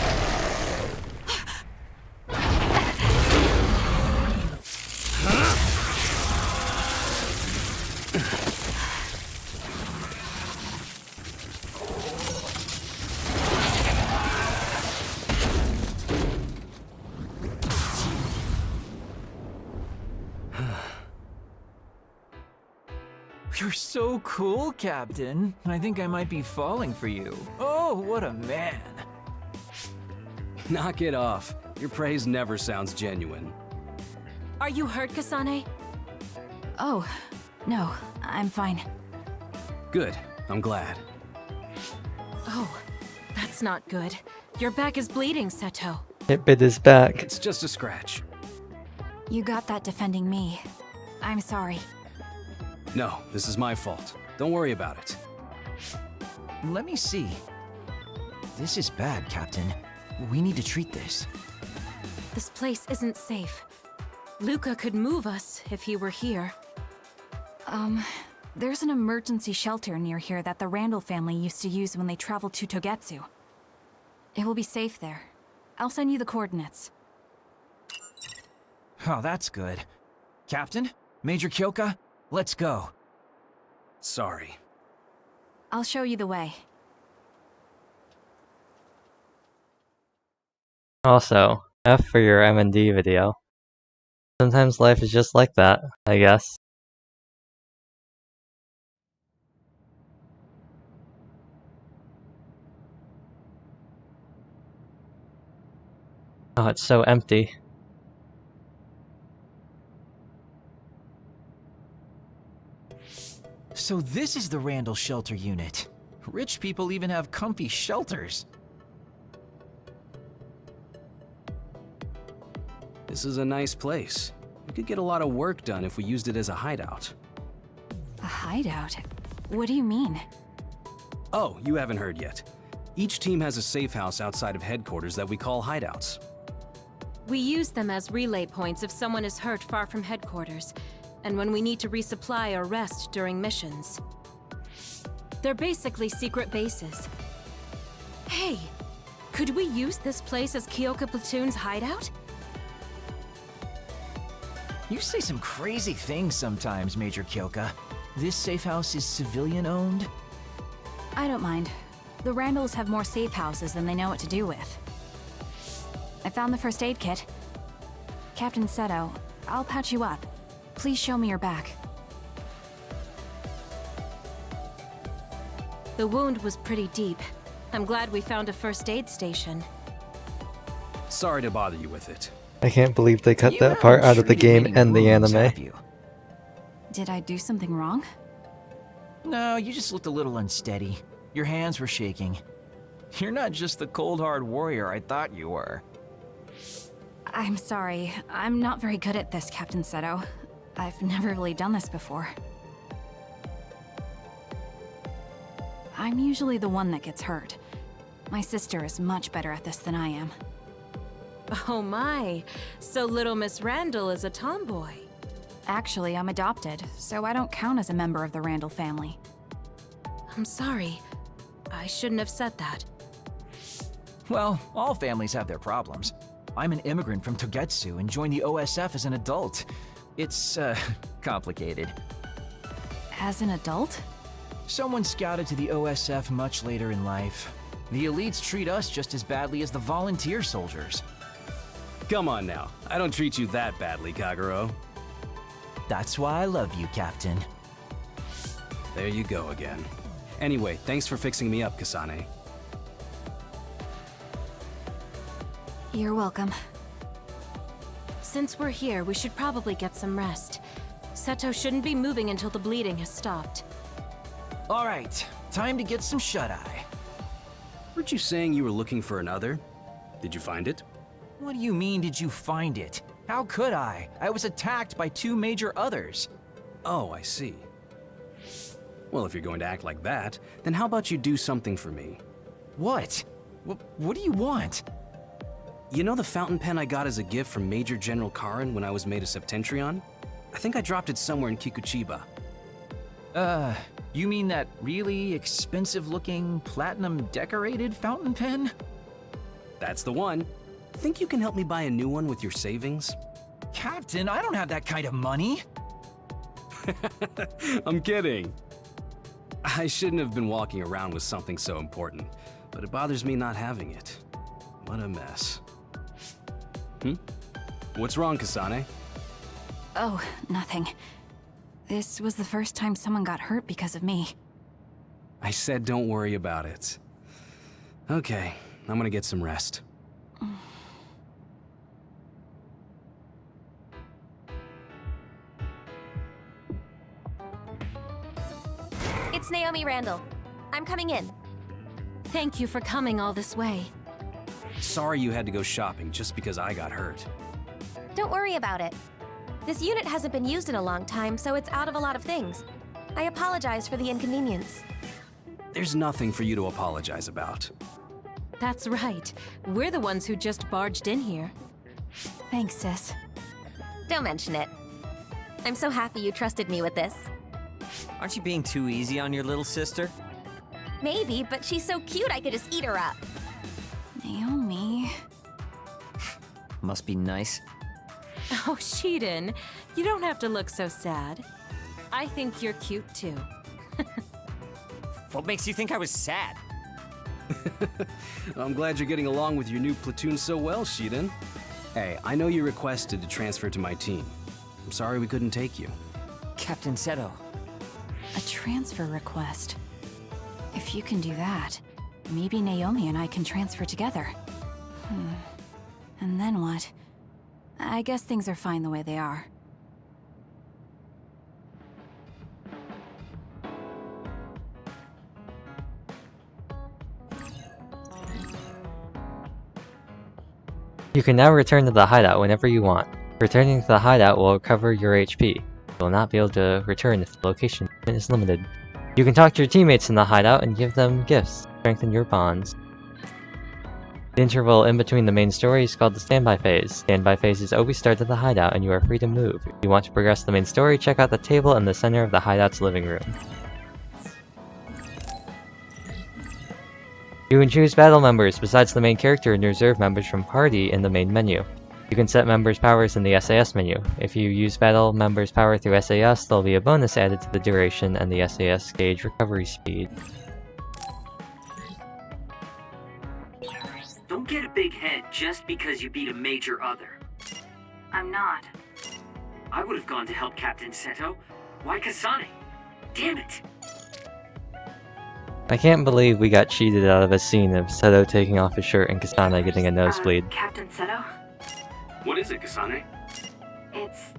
[SPEAKER 20] You're so cool, Captain. I think I might be falling for you. Oh, what a man.
[SPEAKER 16] Knock it off. Your praise never sounds genuine.
[SPEAKER 13] Are you hurt, Kasane?
[SPEAKER 5] Oh, no, I'm fine.
[SPEAKER 16] Good. I'm glad.
[SPEAKER 13] Oh, that's not good. Your back is bleeding, Seto.
[SPEAKER 1] It bit his back.
[SPEAKER 16] It's just a scratch.
[SPEAKER 5] You got that defending me. I'm sorry.
[SPEAKER 16] No, this is my fault. Don't worry about it.
[SPEAKER 20] Let me see. This is bad, Captain. We need to treat this.
[SPEAKER 13] This place isn't safe. Luca could move us if he were here.
[SPEAKER 5] There's an emergency shelter near here that the Randall family used to use when they traveled to Togetsu. It will be safe there. I'll send you the coordinates.
[SPEAKER 20] Oh, that's good. Captain? Major Kyoka? Let's go.
[SPEAKER 16] Sorry.
[SPEAKER 5] I'll show you the way.
[SPEAKER 1] Also, F for your M&D video. Sometimes life is just like that, I guess. Oh, it's so empty.
[SPEAKER 20] So this is the Randall Shelter Unit. Rich people even have comfy shelters.
[SPEAKER 16] This is a nice place. We could get a lot of work done if we used it as a hideout.
[SPEAKER 5] A hideout? What do you mean?
[SPEAKER 16] Oh, you haven't heard yet. Each team has a safe house outside of headquarters that we call hideouts.
[SPEAKER 13] We use them as relay points if someone is hurt far from headquarters, and when we need to resupply or rest during missions. They're basically secret bases. Hey, could we use this place as Kyoka Platoon's hideout?
[SPEAKER 20] You say some crazy things sometimes, Major Kyoka. This safe house is civilian-owned?
[SPEAKER 5] I don't mind. The Randalls have more safe houses than they know what to do with. I found the first aid kit. Captain Seto, I'll patch you up. Please show me your back.
[SPEAKER 13] The wound was pretty deep. I'm glad we found a first aid station.
[SPEAKER 16] Sorry to bother you with it.
[SPEAKER 1] I can't believe they cut that part out of the game and the anime.
[SPEAKER 5] Did I do something wrong?
[SPEAKER 20] No, you just looked a little unsteady. Your hands were shaking. You're not just the cold hard warrior I thought you were.
[SPEAKER 5] I'm sorry. I'm not very good at this, Captain Seto. I've never really done this before. I'm usually the one that gets hurt. My sister is much better at this than I am.
[SPEAKER 13] Oh my, so little Miss Randall is a tomboy.
[SPEAKER 5] Actually, I'm adopted, so I don't count as a member of the Randall family.
[SPEAKER 13] I'm sorry. I shouldn't have said that.
[SPEAKER 20] Well, all families have their problems. I'm an immigrant from Togetsu and joined the OSF as an adult. It's, complicated.
[SPEAKER 5] As an adult?
[SPEAKER 20] Someone scouted to the OSF much later in life. The elites treat us just as badly as the volunteer soldiers.
[SPEAKER 16] Come on now. I don't treat you that badly, Kagero.
[SPEAKER 20] That's why I love you, Captain.
[SPEAKER 16] There you go again. Anyway, thanks for fixing me up, Kasane.
[SPEAKER 5] You're welcome.
[SPEAKER 13] Since we're here, we should probably get some rest. Seto shouldn't be moving until the bleeding has stopped.
[SPEAKER 20] All right, time to get some shut-eye.
[SPEAKER 16] Weren't you saying you were looking for another? Did you find it?
[SPEAKER 20] What do you mean, did you find it? How could I? I was attacked by 2 major others.
[SPEAKER 16] Oh, I see. Well, if you're going to act like that, then how about you do something for me?
[SPEAKER 20] What? What do you want?
[SPEAKER 16] You know the fountain pen I got as a gift from Major General Karin when I was made a Septentrion? I think I dropped it somewhere in Kikuchiba.
[SPEAKER 20] You mean that really expensive-looking, platinum-decorated fountain pen?
[SPEAKER 16] That's the one. Think you can help me buy a new one with your savings?
[SPEAKER 20] Captain, I don't have that kind of money.
[SPEAKER 16] I'm kidding. I shouldn't have been walking around with something so important, but it bothers me not having it. What a mess. What's wrong, Kasane?
[SPEAKER 5] Oh, nothing. This was the first time someone got hurt because of me.
[SPEAKER 16] I said don't worry about it. Okay, I'm gonna get some rest.
[SPEAKER 7] It's Naomi Randall. I'm coming in.
[SPEAKER 13] Thank you for coming all this way.
[SPEAKER 16] Sorry you had to go shopping just because I got hurt.
[SPEAKER 7] Don't worry about it. This unit hasn't been used in a long time, so it's out of a lot of things. I apologize for the inconvenience.
[SPEAKER 16] There's nothing for you to apologize about.
[SPEAKER 13] That's right. We're the ones who just barged in here.
[SPEAKER 5] Thanks, sis.
[SPEAKER 7] Don't mention it. I'm so happy you trusted me with this.
[SPEAKER 15] Aren't you being too easy on your little sister?
[SPEAKER 7] Maybe, but she's so cute I could just eat her up.
[SPEAKER 5] Naomi...
[SPEAKER 15] Must be nice.
[SPEAKER 13] Oh, Shiden, you don't have to look so sad. I think you're cute too.
[SPEAKER 15] What makes you think I was sad?
[SPEAKER 16] I'm glad you're getting along with your new platoon so well, Shiden. Hey, I know you requested to transfer to my team. I'm sorry we couldn't take you.
[SPEAKER 15] Captain Seto.
[SPEAKER 5] A transfer request. If you can do that, maybe Naomi and I can transfer together. And then what? I guess things are fine the way they are.
[SPEAKER 1] You can now return to the hideout whenever you want. Returning to the hideout will recover your HP. You will not be able to return if the location is limited. You can talk to your teammates in the hideout and give them gifts to strengthen your bonds. The interval in between the main story is called the standby phase. Standby phases always start at the hideout and you are free to move. If you want to progress the main story, check out the table in the center of the hideout's living room. You can choose battle members besides the main character and reserve members from party in the main menu. You can set members' powers in the SAS menu. If you use battle members' power through SAS, there'll be a bonus added to the duration and the SAS gauge recovery speed.
[SPEAKER 18] Don't get a big head just because you beat a major other.
[SPEAKER 6] I'm not.
[SPEAKER 18] I would have gone to help Captain Seto. Why Kasane? Damn it!
[SPEAKER 1] I can't believe we got cheated out of a scene of Seto taking off his shirt and Kasane getting a nosebleed.
[SPEAKER 6] Captain Seto?
[SPEAKER 9] What is it, Kasane?
[SPEAKER 6] It's,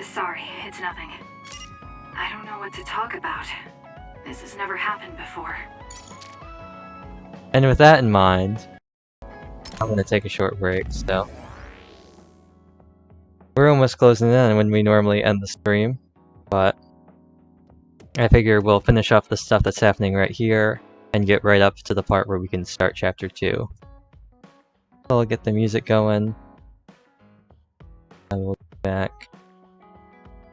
[SPEAKER 6] sorry, it's nothing. I don't know what to talk about. This has never happened before.
[SPEAKER 1] And with that in mind, I'm gonna take a short break, so... We're almost closing in when we normally end the stream, but... I figure we'll finish off the stuff that's happening right here, and get right up to the part where we can start Chapter 2. So I'll get the music going. I will be back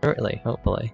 [SPEAKER 1] shortly, hopefully.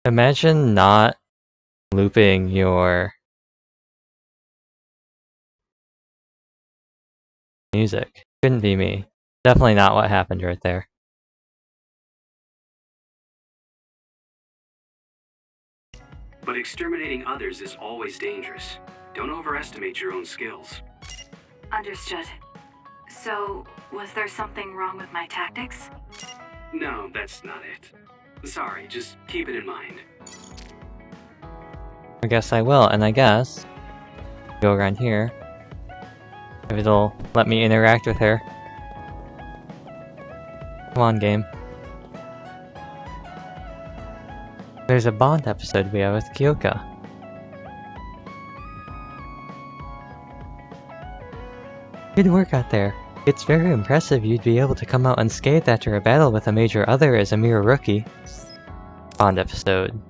[SPEAKER 1] Imagine not looping your music. Couldn't be me. Definitely not what happened right there.
[SPEAKER 21] But exterminating others is always dangerous. Don't overestimate your own skills.
[SPEAKER 6] Understood. So, was there something wrong with my tactics?
[SPEAKER 21] No, that's not it. Sorry, just keep it in mind.
[SPEAKER 1] I guess I will, and I guess go around here. If it'll let me interact with her. Come on, game. There's a Bond episode we have with Kyoka. Good work out there. It's very impressive you'd be able to come out unscathed after a battle with a major other as a mere rookie. Bond episode.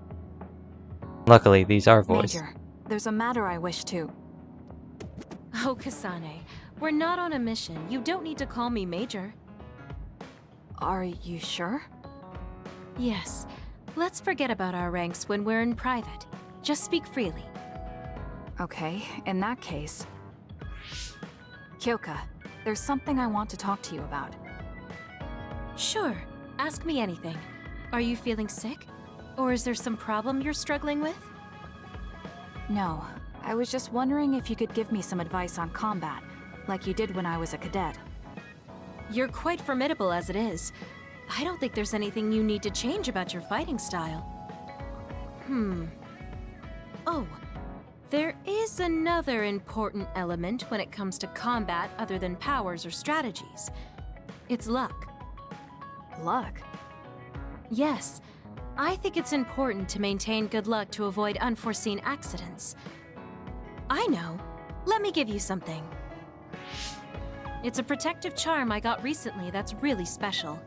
[SPEAKER 1] Luckily, these are voiced.
[SPEAKER 5] Major, there's a matter I wish to...
[SPEAKER 13] Oh, Kasane, we're not on a mission. You don't need to call me Major.
[SPEAKER 5] Are you sure?
[SPEAKER 13] Yes. Let's forget about our ranks when we're in private. Just speak freely.
[SPEAKER 5] Okay, in that case... Kyoka, there's something I want to talk to you about.
[SPEAKER 13] Sure. Ask me anything. Are you feeling sick? Or is there some problem you're struggling with?
[SPEAKER 5] No. I was just wondering if you could give me some advice on combat, like you did when I was a cadet.
[SPEAKER 13] You're quite formidable as it is. I don't think there's anything you need to change about your fighting style. Oh, there is another important element when it comes to combat other than powers or strategies. It's luck.
[SPEAKER 5] Luck?
[SPEAKER 13] Yes. I think it's important to maintain good luck to avoid unforeseen accidents. I know. Let me give you something. It's a protective charm I got recently that's really special.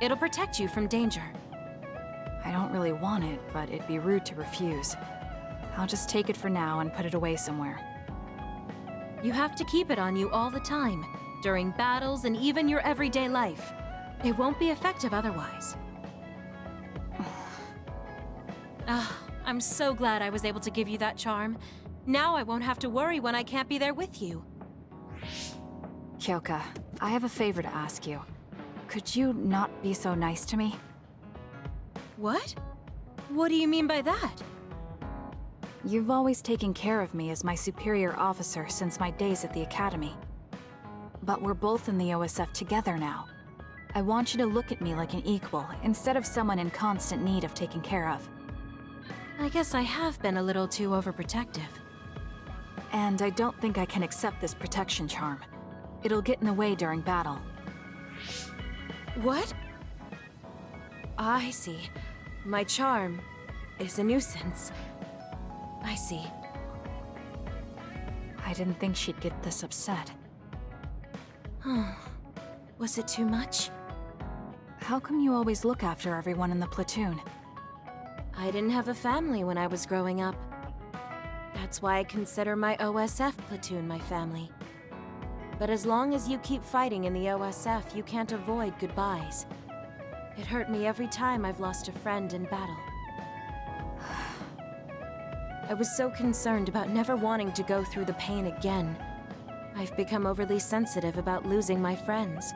[SPEAKER 13] It'll protect you from danger.
[SPEAKER 5] I don't really want it, but it'd be rude to refuse. I'll just take it for now and put it away somewhere.
[SPEAKER 13] You have to keep it on you all the time, during battles and even your everyday life. It won't be effective otherwise. I'm so glad I was able to give you that charm. Now I won't have to worry when I can't be there with you.
[SPEAKER 5] Kyoka, I have a favor to ask you. Could you not be so nice to me?
[SPEAKER 13] What? What do you mean by that?
[SPEAKER 5] You've always taken care of me as my superior officer since my days at the Academy. But we're both in the OSF together now. I want you to look at me like an equal, instead of someone in constant need of taken care of.
[SPEAKER 13] I guess I have been a little too overprotective.
[SPEAKER 5] And I don't think I can accept this protection charm. It'll get in the way during battle.
[SPEAKER 13] What? I see. My charm is a nuisance. I see.
[SPEAKER 5] I didn't think she'd get this upset.
[SPEAKER 13] Was it too much?
[SPEAKER 5] How come you always look after everyone in the platoon?
[SPEAKER 13] I didn't have a family when I was growing up. That's why I consider my OSF platoon my family. But as long as you keep fighting in the OSF, you can't avoid goodbyes. It hurt me every time I've lost a friend in battle. I was so concerned about never wanting to go through the pain again. I've become overly sensitive about losing my friends.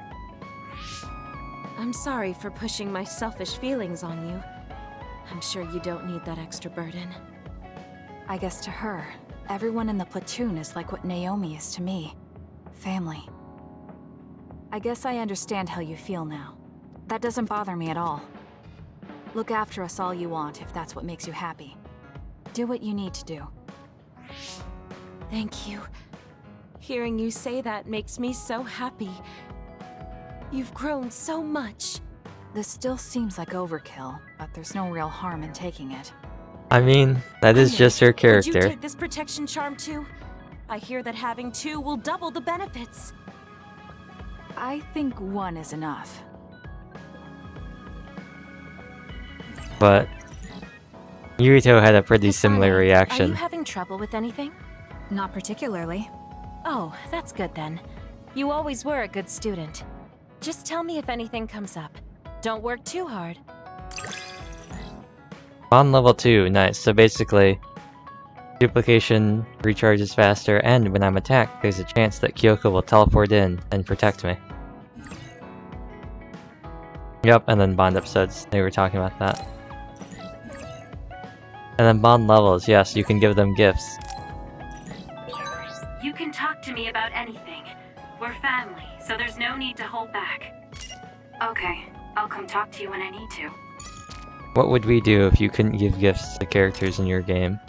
[SPEAKER 13] I'm sorry for pushing my selfish feelings on you. I'm sure you don't need that extra burden.
[SPEAKER 5] I guess to her, everyone in the platoon is like what Naomi is to me. Family. I guess I understand how you feel now. That doesn't bother me at all. Look after us all you want if that's what makes you happy. Do what you need to do.
[SPEAKER 13] Thank you. Hearing you say that makes me so happy. You've grown so much.
[SPEAKER 5] This still seems like overkill, but there's no real harm in taking it.
[SPEAKER 1] I mean, that is just her
[SPEAKER 13] Would
[SPEAKER 1] character.
[SPEAKER 13] you take this protection charm too? I hear that having two will double the benefits.
[SPEAKER 5] I think one is enough.
[SPEAKER 1] But Yurito had a pretty similar
[SPEAKER 13] Are
[SPEAKER 1] reaction.
[SPEAKER 13] you having trouble with anything?
[SPEAKER 5] Not particularly.
[SPEAKER 13] Oh, that's good then. You always were a good student. Just tell me if anything comes up. Don't work too hard.
[SPEAKER 1] Bond level 2, nice. So basically, duplication recharges faster, and when I'm attacked, there's a chance that Kyoko will teleport in and protect me. Yep, and then bond episodes, they were talking about that. And then bond levels, yes, you can give them gifts.
[SPEAKER 6] You can talk to me about anything. We're family, so there's no need to hold back. Okay, I'll come talk to you when I need to.
[SPEAKER 1] What would we do if you couldn't give gifts to characters in your game?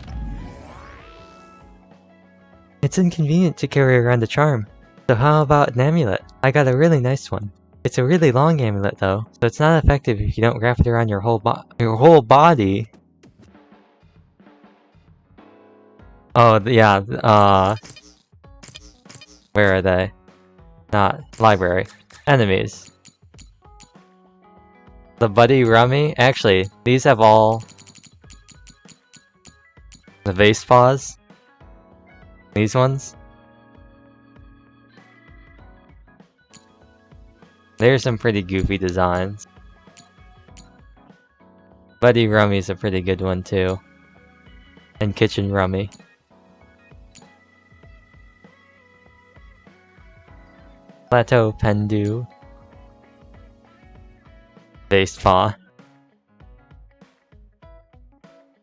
[SPEAKER 1] It's inconvenient to carry around a charm. So how about an amulet? I got a really nice one. It's a really long amulet though, so it's not effective if you don't wrap it around your whole body. Oh, yeah, where are they? Not library. Enemies. The Buddy Rummy? Actually, these have all the vase paws. These ones. There's some pretty goofy designs. Buddy Rummy's a pretty good one too. And Kitchen Rummy. Plateau Pendu. Vase paw.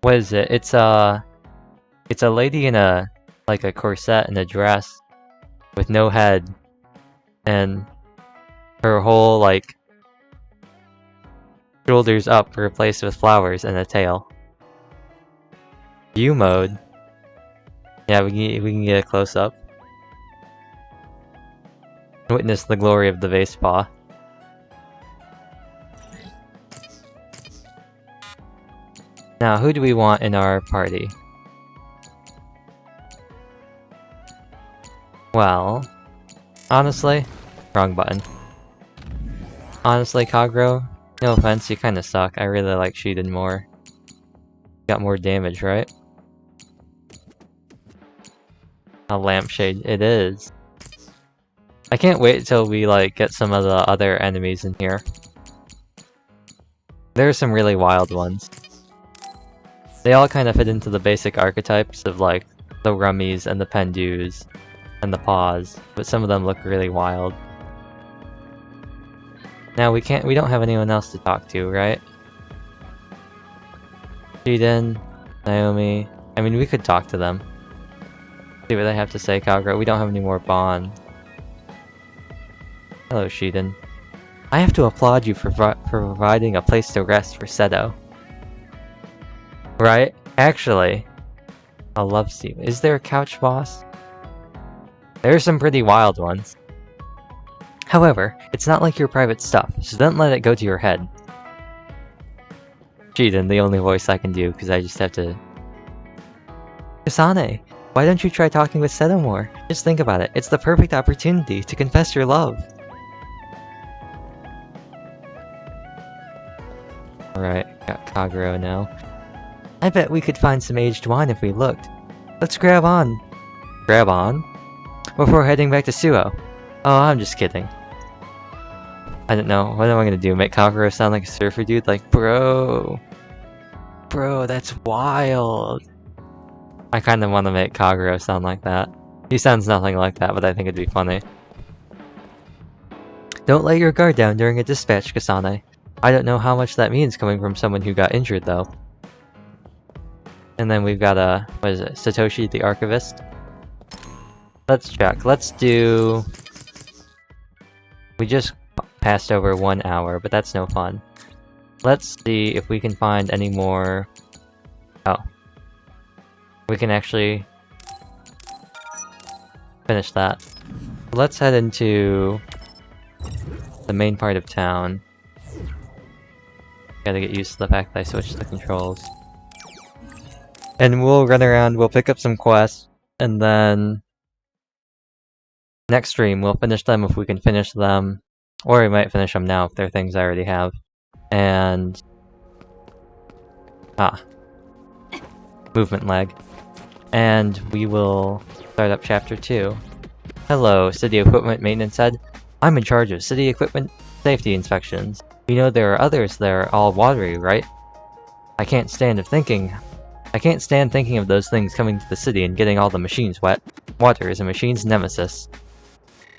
[SPEAKER 1] What is it? It's a lady in a corset and a dress with no head, and her whole shoulders up replaced with flowers and a tail. View mode. Yeah, we can get a close up. Witness the glory of the vase paw. Now, who do we want in our party? Well, honestly, wrong button. Honestly, Kagro, no offense, you kinda suck. I really like Shiden more. Got more damage, right? A lampshade, it is. I can't wait till we get some of the other enemies in here. There are some really wild ones. They all kind of fit into the basic archetypes of the rummies and the pendus and the paws, but some of them look really wild. Now we don't have anyone else to talk to, right? Shiden, Naomi. I mean, we could talk to them. See what they have to say, Kagura. We don't have any more Bond. Hello, Shiden. I have to applaud you for providing a place to rest for Seto. Right? Actually, I love Steve. Is there a couch boss? There are some pretty wild ones. However, it's not like your private stuff, so don't let it go to your head. Shiden, the only voice I can do, because I just have to... Kasane, why don't you try talking with Seto more? Just think about it, it's the perfect opportunity to confess your love. Alright, got Kaguro now. I bet we could find some aged wine if we looked. Let's grab on. Grab on? Before heading back to Suo. Oh, I'm just kidding. I don't know, what am I gonna do? Make Kaguro sound like a surfer dude? Like, bro. Bro, that's wild. I kinda wanna make Kaguro sound like that. He sounds nothing like that, but I think it'd be funny. Don't let your guard down during a dispatch, Kasane. I don't know how much that means coming from someone who got injured, though. And then we've got what is it? Satoshi the Archivist? Let's check. Let's do... We just passed over 1 hour, but that's no fun. Let's see if we can find any more... Oh. We can actually... finish that. Let's head into... the main part of town. Gotta get used to the fact that I switched the controls. And we'll run around, we'll pick up some quests, and then... next stream, we'll finish them if we can finish them. Or we might finish them now if they're things I already have. And... movement lag. And we will start up chapter 2. Hello, City Equipment Maintenance Head. I'm in charge of City Equipment Safety Inspections. You know there are others that are all watery, right? I can't stand thinking of those things coming to the city and getting all the machines wet. Water is a machine's nemesis.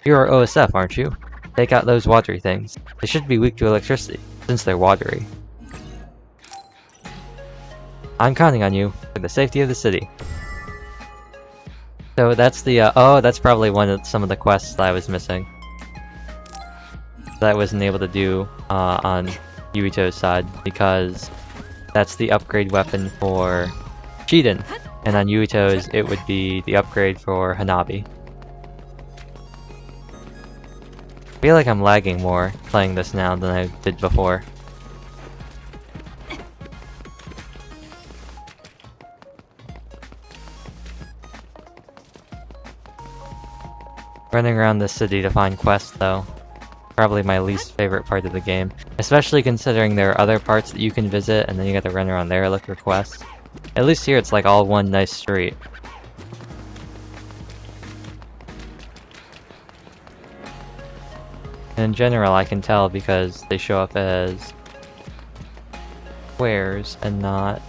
[SPEAKER 1] You are OSF, aren't you? Take out those watery things. They should be weak to electricity, since they're watery. I'm counting on you, for the safety of the city. So that's the, oh, that's probably some of the quests that I was missing. That I wasn't able to do, on Yuito's side, because that's the upgrade weapon for Shiden, and on Yuito's it would be the upgrade for Hanabi. I feel like I'm lagging more playing this now than I did before. Running around the city to find quests though. Probably my least favorite part of the game. Especially considering there are other parts that you can visit and then you gotta run around there look for quests. At least here it's like all one nice street. In general I can tell because they show up as squares and not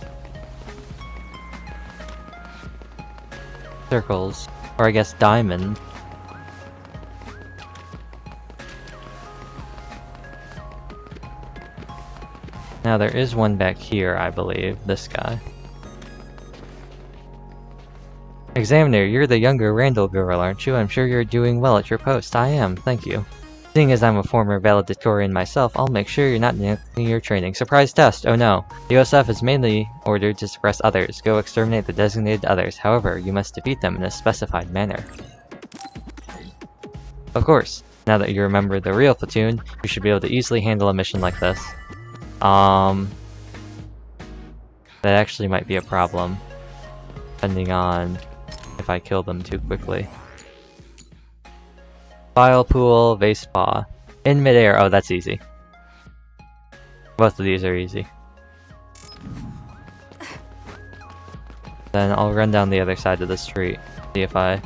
[SPEAKER 1] circles. Or I guess diamonds. Now there is one back here, I believe. This guy. Examiner, you're the younger Randall girl, aren't you? I'm sure you're doing well at your post. I am, thank you. Seeing as I'm a former valedictorian myself, I'll make sure you're not neglecting your training. Surprise test! Oh no. The OSF is mainly ordered to suppress others. Go exterminate the designated others. However, you must defeat them in a specified manner. Of course. Now that you remember the real platoon, you should be able to easily handle a mission like this. That actually might be a problem, depending on if I kill them too quickly. File pool, vase spa. In midair, oh that's easy. Both of these are easy. Then I'll run down the other side of the street, see if I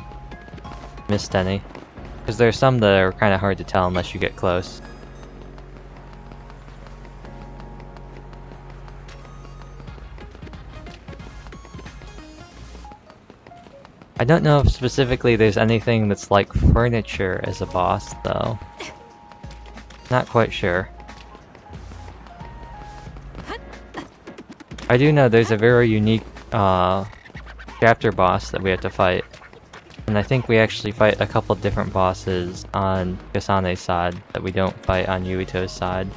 [SPEAKER 1] missed any. Because there's some that are kind of hard to tell unless you get close. I don't know if specifically there's anything that's like furniture as a boss, though. Not quite sure. I do know there's a very unique chapter boss that we have to fight. And I think we actually fight a couple different bosses on Kasane's side that we don't fight on Yuito's side.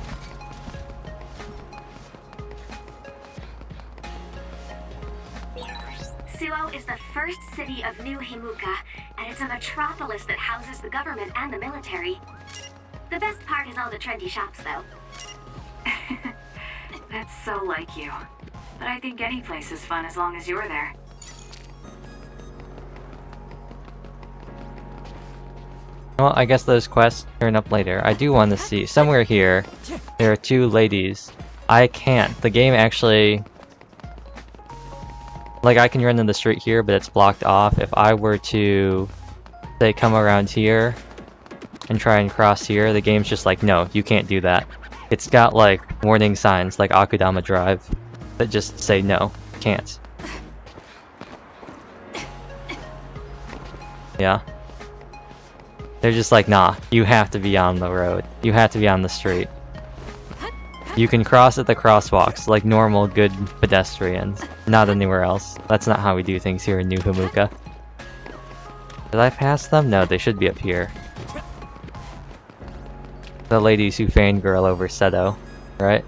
[SPEAKER 4] Suo is the first city of New Himuka, and it's a metropolis that houses the government and the military. The best part is all the trendy shops, though.
[SPEAKER 6] That's so like you. But I think any place is fun as long as you're there.
[SPEAKER 1] Well, I guess those quests turn up later. I do want to see, somewhere here, there are two ladies. I can't. The game actually... Like, I can run in the street here, but it's blocked off. If I were to, say, come around here and try and cross here, the game's just like, no, you can't do that. It's got, like, warning signs, like Akudama Drive, that just say, no, can't. Yeah. They're just like, nah, you have to be on the road. You have to be on the street. You can cross at the crosswalks like normal, good pedestrians. Not anywhere else. That's not how we do things here in New Himuka. Did I pass them? No, they should be up here. The ladies who fangirl over Seto, right?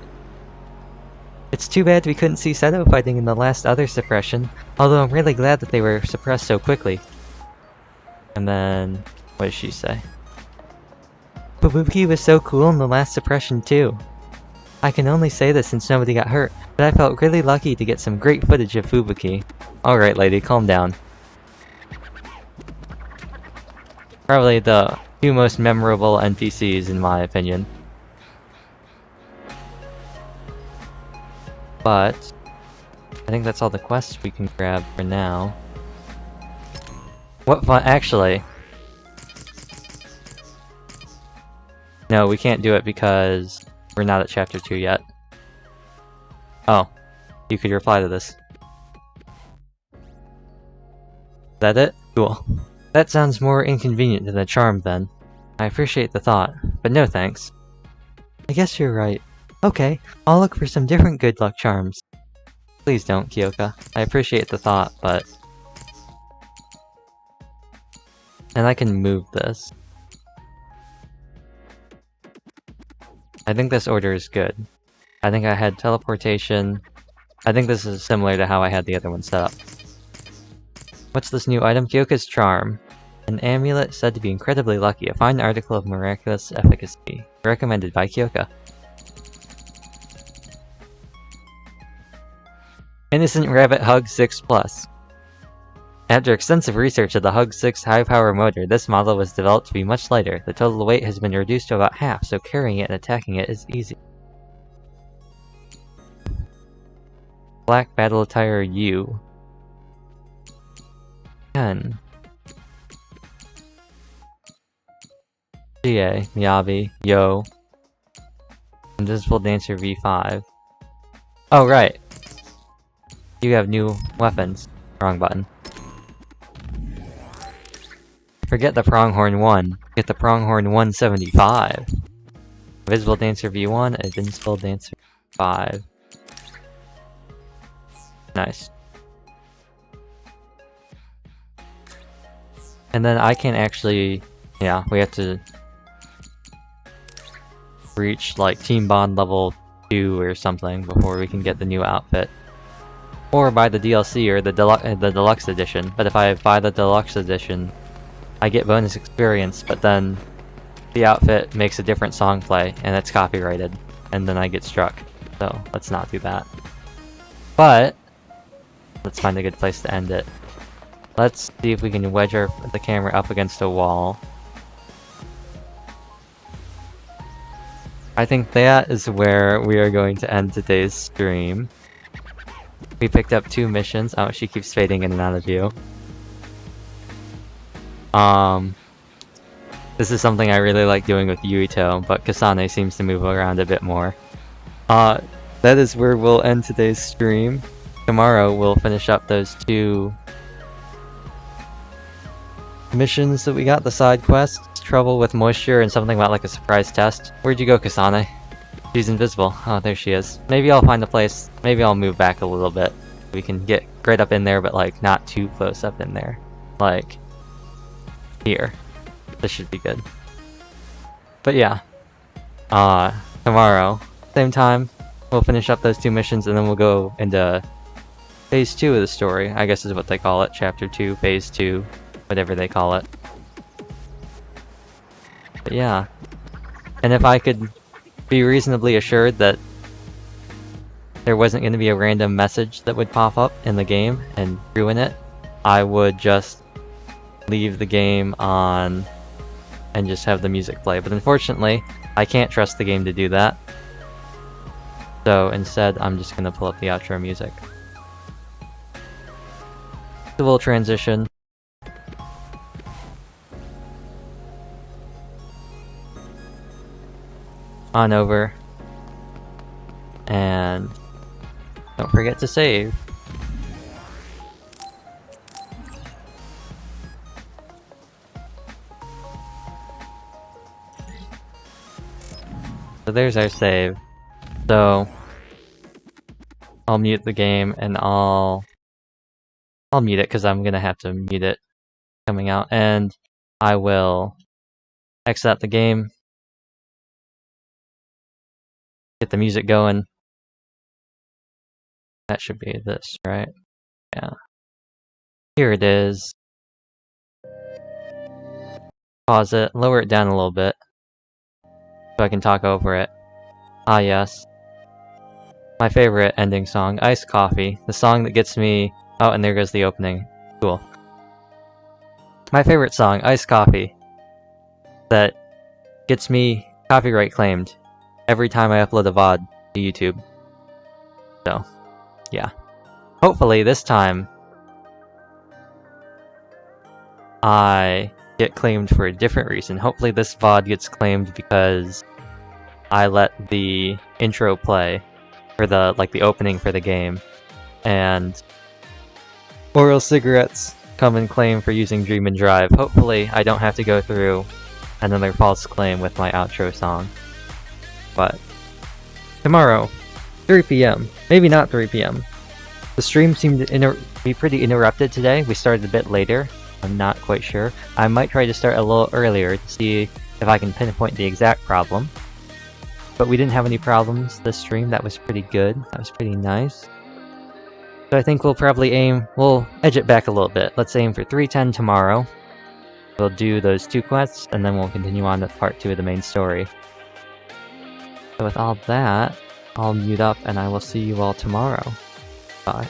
[SPEAKER 1] It's too bad we couldn't see Seto fighting in the last other suppression, although I'm really glad that they were suppressed so quickly. And then... what does she say? Fubuki was so cool in the last suppression too. I can only say this since nobody got hurt, but I felt really lucky to get some great footage of Fubuki. Alright lady, calm down. Probably the two most memorable NPCs in my opinion. But, I think that's all the quests we can grab for now. What fun- actually... No, we can't do it because we're not at chapter 2 yet. Oh. you could reply to this. Is that it? Cool. That sounds more inconvenient than a charm then. I appreciate the thought, but no thanks. I guess you're right. Okay, I'll look for some different good luck charms. Please don't, Kyoka. I appreciate the thought, but... And I can move this. I think this order is good. I think I had teleportation. I think this is similar to how I had the other one set up. What's this new item? Kyoka's Charm. An amulet said to be incredibly lucky, a fine article of miraculous efficacy. Recommended by Kyoka. Innocent Rabbit Hug 6+. After extensive research of the Hug 6 high-power motor, this model was developed to be much lighter. The total weight has been reduced to about half, so carrying it and attacking it is easy. Black Battle Attire U. 10. GA, Miyabi, Yo. Invisible Dancer V5. Oh, right. You have new weapons. Wrong button. Forget the Pronghorn 1. Get the Pronghorn 175. Invisible Dancer V1, Invincible Dancer V5. Nice. And then I can actually... Yeah, we have to... reach like Team Bond level 2 or something before we can get the new outfit. Or buy the DLC or the deluxe edition. But if I buy the deluxe edition, I get bonus experience, but then the outfit makes a different song play and it's copyrighted, and then I get struck. So let's not do that. But let's find a good place to end it. Let's see if we can wedge the camera up against a wall. I think that is where we are going to end today's stream. We picked up 2 missions. Oh, she keeps fading in and out of view. This is something I really like doing with Yuito, but Kasane seems to move around a bit more. That is where we'll end today's stream. Tomorrow we'll finish up those 2 missions that we got, the side quests, trouble with moisture, and something about like a surprise test. Where'd you go, Kasane? She's invisible. Oh, there she is. Maybe I'll find a place, maybe I'll move back a little bit. We can get right up in there, but like not too close up in there. Like, here. This should be good. But yeah. Tomorrow, same time, we'll finish up those 2 missions and then we'll go into Phase 2 of the story, I guess is what they call it. Chapter 2, Phase 2. Whatever they call it. But yeah. And if I could be reasonably assured that there wasn't going to be a random message that would pop up in the game and ruin it, I would just leave the game on and just have the music play. But unfortunately, I can't trust the game to do that. So instead, I'm just going to pull up the outro music. So we'll transition. On over, and don't forget to save. So there's our save. So I'll mute the game and I'll mute it because I'm gonna have to mute it coming out, and I will exit out the game. Get the music going. That should be this, right? Yeah. Here it is. Pause it, lower it down a little bit, so I can talk over it. Ah yes. My favorite ending song, Iced Coffee. The song that gets me... Oh, and there goes the opening. Cool. My favorite song, Iced Coffee. That gets me copyright claimed every time I upload a VOD to YouTube. So, yeah. Hopefully this time I get claimed for a different reason. Hopefully this VOD gets claimed because I let the intro play, or the opening for the game, and oral cigarettes come and claim for using Dream and Drive. Hopefully I don't have to go through another false claim with my outro song. But tomorrow, 3 p.m. Maybe not 3 p.m. The stream seemed to be pretty interrupted today. We started a bit later. I'm not quite sure. I might try to start a little earlier to see if I can pinpoint the exact problem. But we didn't have any problems this stream. That was pretty good. That was pretty nice. So I think we'll probably we'll edge it back a little bit. Let's aim for 3:10 tomorrow. We'll do those 2 quests, and then we'll continue on with part 2 of the main story. So with all that, I'll mute up and I will see you all tomorrow. Bye.